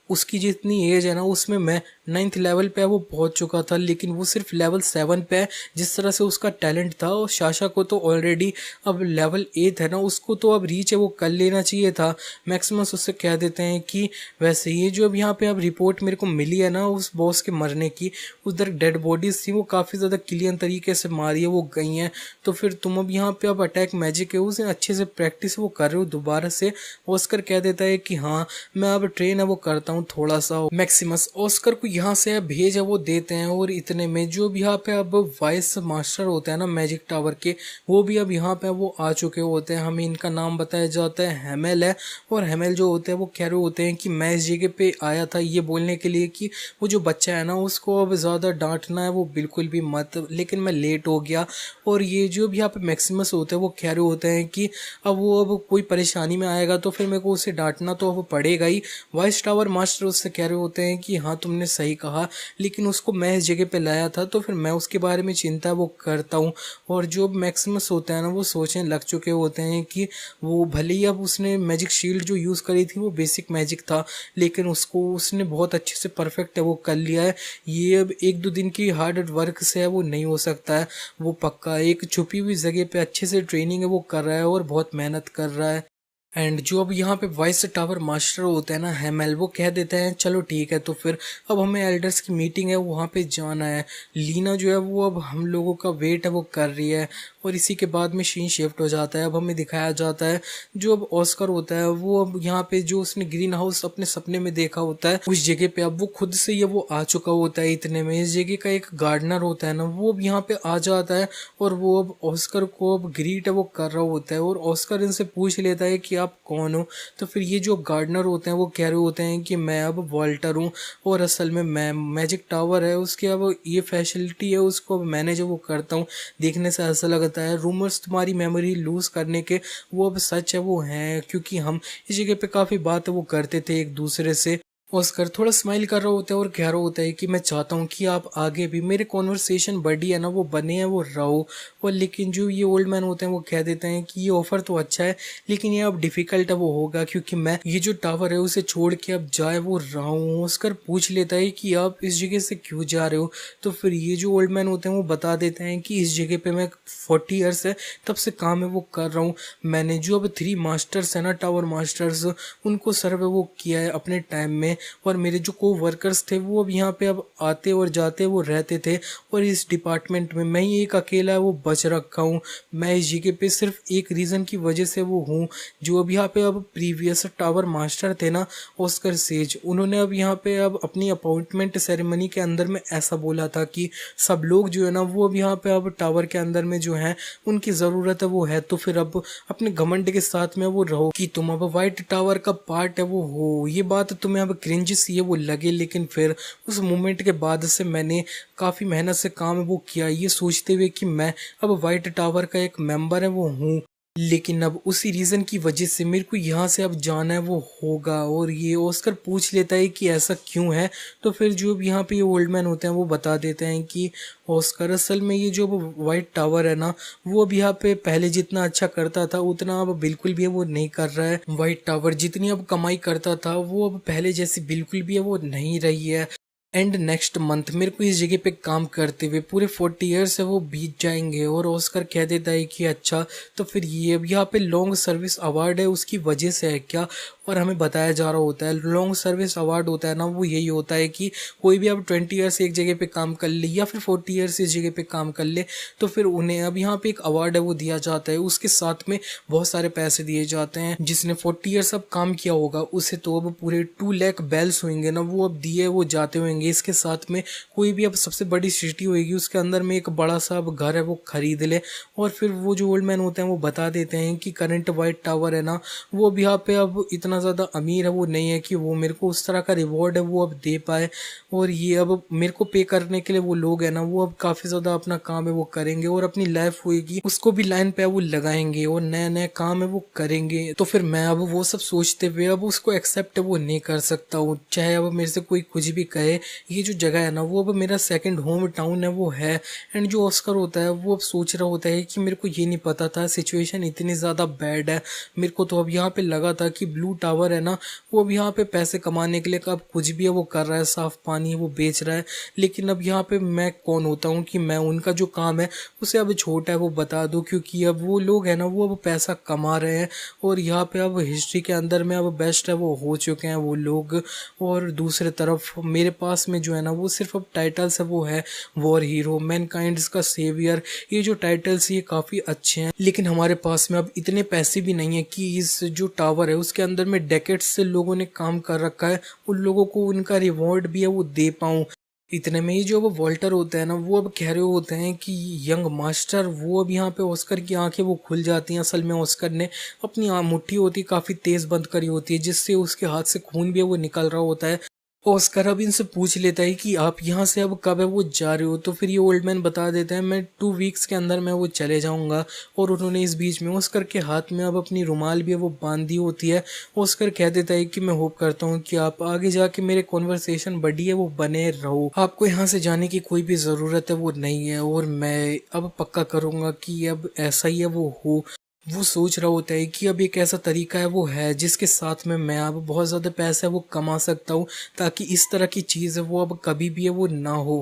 उसकी जितनी एज है ना उसमें मैं 9th लेवल पे वो पहुंच चुका था, लेकिन वो सिर्फ लेवल 7 पे है। जिस तरह से उसका टैलेंट था, और साशा को तो ऑलरेडी अब लेवल 8 है ना, उसको तो अब रीच है वो कर लेना चाहिए था। मैक्सिमस उससे कह देते हैं कि वैसे ये जो अब यहाँ पे अब रिपोर्ट मेरे को मिली है ना उस बॉस के मरने की, उधर डेड बॉडीज थी वो काफ़ी ज़्यादा क्लियर तरीके से मारी है वो गई हैं, तो फिर तुम अब यहाँ पे अब अटैक मैजिक है उसे अच्छे से प्रैक्टिस वो कर रहे हो दोबारा से। ऑस्कर कह देता है कि हाँ मैं अब ट्रेन है वो करता हूँ थोड़ा सा। मैक्सिमस ऑस्कर को यहाँ से भेज है वो देते हैं, और इतने में जो भी यहाँ पे अब वाइस मास्टर होते हैं ना मैजिक टावर के, वो भी अब यहाँ पे वो आ चुके होते हैं। हमें इनका नाम बताया जाता है हेमेल है, और हेमेल जो होते हैं वो कह रहे होते हैं कि मैं इस जगह पे आया था ये बोलने के लिए कि वो जो बच्चा है ना उसको अब ज़्यादा डांटना है वो बिल्कुल भी मत, लेकिन मैं लेट हो गया। और ये जो भी यहाँ पे मैक्सिमस होते हैं वो कह रहे होते हैं कि अब वो अब कोई परेशानी में आएगा तो फिर मेरे को उसे डांटना तो अब पड़ेगा ही। वाइस टावर मास्टर उससे कह रहे होते हैं कि हाँ तुमने सही कहा, लेकिन उसको मैं इस जगह पे लाया था तो फिर मैं उसके बारे में चिंता वो करता हूँ। और जो मैक्सिमस होता है ना वो सोचने लग चुके होते हैं कि वो भले ही अब उसने मैजिक शील्ड जो यूज़ करी थी वो बेसिक मैजिक था, लेकिन उसको उसने बहुत अच्छे से परफेक्ट है वो कर लिया है। ये अब 1-2 दिन की हार्ड वर्क से है वो नहीं हो सकता है, वो पक्का एक छुपी हुई जगह पे अच्छे से ट्रेनिंग है वो कर रहा है और बहुत मेहनत कर रहा है। एंड जो अब यहाँ पे वाइस टावर मास्टर होता है ना हेमेल, वो कह देते हैं चलो ठीक है तो फिर अब हमें एल्डर्स की मीटिंग है वहाँ पे जाना है। लीना जो है वो अब हम लोगों का वेट है वो कर रही है, और इसी के बाद में शीन शिफ्ट हो जाता है। अब हमें दिखाया जाता है जो अब ऑस्कर होता है वो अब यहाँ पे जो उसने ग्रीन हाउस अपने सपने में देखा होता है उस जगह पे अब वो खुद से ये वो आ चुका होता है। इतने में इस जगह का एक गार्डनर होता है ना वो अब यहाँ पे आ जाता है, और वो अब ऑस्कर को अब ग्रीट है वो कर रहा होता है, और ऑस्कर इनसे पूछ लेता है कि आप कौन हो। तो फिर ये जो गार्डनर होते हैं वो कह रहे होते हैं कि मैं अब वॉल्टर हूँ, और असल में मैं मैजिक टावर है उसके अब ये फैसिलिटी है उसको अब मैंने जो वो करता हूँ। देखने से ऐसा लगता है रूमर्स तुम्हारी मेमोरी लूज करने के वो अब सच है वो हैं, क्योंकि हम इस जगह पे काफ़ी बात वो करते थे एक दूसरे से। ऑस्कर थोड़ा स्माइल कर रहा होता है और कह रहा होता है कि मैं चाहता हूँ कि आप आगे भी मेरे कॉन्वर्सेशन बड़ी है ना वो बने हैं वो रहो। और लेकिन जो ये ओल्ड मैन होते हैं वो कह देते हैं कि ये ऑफर तो अच्छा है, लेकिन ये अब डिफिकल्ट है वो होगा, क्योंकि मैं ये जो टावर है उसे छोड़ के अब जाए वो रहा हूँ। ऑस्कर पूछ लेता है कि आप इस जगह से क्यों जा रहे हो। तो फिर ये जो ओल्ड मैन होते हैं वो बता देते हैं कि इस जगह पे मैं 40 ईयर्स है तब से काम है वो कर रहा हूँ। मैंने जो अब 3 मास्टर्स है ना टावर मास्टर्स उनको सर्वे वो किया है अपने टाइम में, और मेरे जो को वर्कर्स थे वो अब यहाँ पे अब आते और जाते वो रहते थे, और इस डिपार्टमेंट में मैं ही एक अकेला वो बच रखा हूँ। मैं इस जगह पे सिर्फ एक रीज़न की वजह से वो हूँ। जो अब यहाँ पे अब प्रीवियस टावर मास्टर थे ना ऑस्कर सेज, उन्होंने अब यहाँ पे अब अपनी अपॉइंटमेंट सेरेमनी के अंदर में ऐसा बोला था कि सब लोग जो है ना वो अब यहाँ पे अब टावर के अंदर में जो है उनकी ज़रूरत है वो है। तो फिर अब अपने घमंड के साथ में वो रहो कि तुम अब व्हाइट टावर का पार्ट है वो हो। ये बात तुम्हें अब क्रिंज सी है वो लगे, लेकिन फिर उस मोमेंट के बाद से मैंने काफ़ी मेहनत से काम वो किया ये सोचते हुए कि मैं अब व्हाइट टावर का एक मेंबर है वो हूँ। लेकिन अब उसी रीज़न की वजह से मेरे को यहाँ से अब जाना है वो होगा। और ये ऑस्कर पूछ लेता है कि ऐसा क्यों है। तो फिर जो भी यहाँ पे ये ओल्ड मैन होते हैं वो बता देते हैं कि ऑस्कर असल में ये जो वाइट टावर है ना वो अब यहाँ पे पहले जितना अच्छा करता था उतना अब बिल्कुल भी वो नहीं कर रहा है। वाइट टावर जितनी अब कमाई करता था वो अब पहले जैसी बिल्कुल भी वो नहीं रही है। एंड नेक्स्ट मंथ मेरे को इस जगह पे काम करते हुए पूरे 40 ईयर्स है वो बीत जाएंगे। और ऑस्कर कह देता है कि अच्छा तो फिर ये अब यहाँ पे लॉन्ग सर्विस अवार्ड है उसकी वजह से है क्या। और हमें बताया जा रहा होता है लॉन्ग सर्विस अवार्ड होता है ना वो यही होता है कि कोई भी अब 20 ईयर्स एक जगह पे काम कर ले या फिर 40 ईयर्स इस जगह पे काम कर ले तो फिर उन्हें अब यहाँ पे एक अवार्ड है वो दिया जाता है, उसके साथ में बहुत सारे पैसे दिए जाते हैं। जिसने 40 ईयर्स अब काम किया होगा उसे तो अब पूरे 2 लाख बेल्स होंगे ना वो अब दिए वो जाते होंगे। इसके साथ में कोई भी अब सबसे बड़ी सिटी होगी उसके अंदर में एक बड़ा सा अब घर है वो खरीद ले। और फिर वो जो ओल्ड मैन होते हैं वो बता देते हैं कि करंट वाइट टावर है ना वो अब यहाँ पे अब इतना ज़्यादा अमीर है वो नहीं है कि वो मेरे को उस तरह का रिवॉर्ड है वो अब दे पाए। और ये अब मेरे को पे करने के लिए वो लोग हैं ना वो अब काफ़ी ज़्यादा अपना काम है वो करेंगे और अपनी लाइफ होएगी उसको भी लाइन पे वो लगाएंगे और नया नया काम है वो करेंगे। तो फिर मैं अब वो सब सोचते हुए अब उसको एक्सेप्ट वो नहीं कर सकता हूँ, चाहे अब मेरे से कोई कुछ भी कहे ये जो जगह है ना वो अब मेरा सेकंड होम टाउन है वो है। एंड जो ऑस्कर होता है वो अब सोच रहा होता है कि मेरे को ये नहीं पता था, सिचुएशन इतनी ज़्यादा बैड है। मेरे को तो अब यहाँ पे लगा था कि ब्लू टावर है ना वो अब यहाँ पे पैसे कमाने के लिए अब कुछ भी है वो कर रहा है, साफ पानी है वो बेच रहा है। लेकिन अब यहाँ पे मैं कौन होता हूँ कि मैं उनका जो काम है उसे अब छोटा है वो बता दूँ, क्योंकि अब वो लोग है ना वो अब पैसा कमा रहे हैं और यहाँ पे अब हिस्ट्री के अंदर में अब बेस्ट है वो हो चुके हैं वो लोग। और दूसरे तरफ मेरे पास में जो है ना वो सिर्फ अब टाइटल्स है वो है वॉर हीरो, मैनकाइंड का सेवियर। ये जो टाइटल्स ये काफ़ी अच्छे हैं, लेकिन हमारे पास में अब इतने पैसे भी नहीं है कि इस जो टावर है उसके अंदर में डेकेड्स से लोगों ने काम कर रखा है उन लोगों को उनका रिवॉर्ड भी है वो दे पाऊँ। इतने में ही जो अब वॉल्टर होता है ना वो अब कह रहे होते हैं कि यंग मास्टर, वो अब यहाँ पे ऑस्कर की आंखें वो खुल जाती हैं। असल में ऑस्कर ने अपनी मुट्ठी होती काफ़ी तेज़ बंद करी होती है जिससे उसके हाथ से खून भी है वो निकल रहा होता है। ऑस्कर अब इनसे पूछ लेता है कि आप यहाँ से अब कब है वो जा रहे हो, तो फिर ये ओल्ड मैन बता देते हैं मैं 2 वीक्स के अंदर मैं वो चले जाऊँगा। और उन्होंने इस बीच में ऑस्कर के हाथ में अब अपनी रुमाल भी है वो बांधी होती है। ऑस्कर कह देता है कि मैं होप करता हूँ कि आप आगे जाके मेरे कॉन्वर्सेशन बडी है वो बने रहो, आपको यहाँ से जाने की कोई भी ज़रूरत है वो नहीं है, और मैं अब पक्का करूँगा कि अब ऐसा ही है वो हो। वो सोच रहा होता है कि अब एक ऐसा तरीका है वो है जिसके साथ में मैं अब बहुत ज़्यादा पैसा है वो कमा सकता हूँ, ताकि इस तरह की चीज़ है वो अब कभी भी है वो ना हो।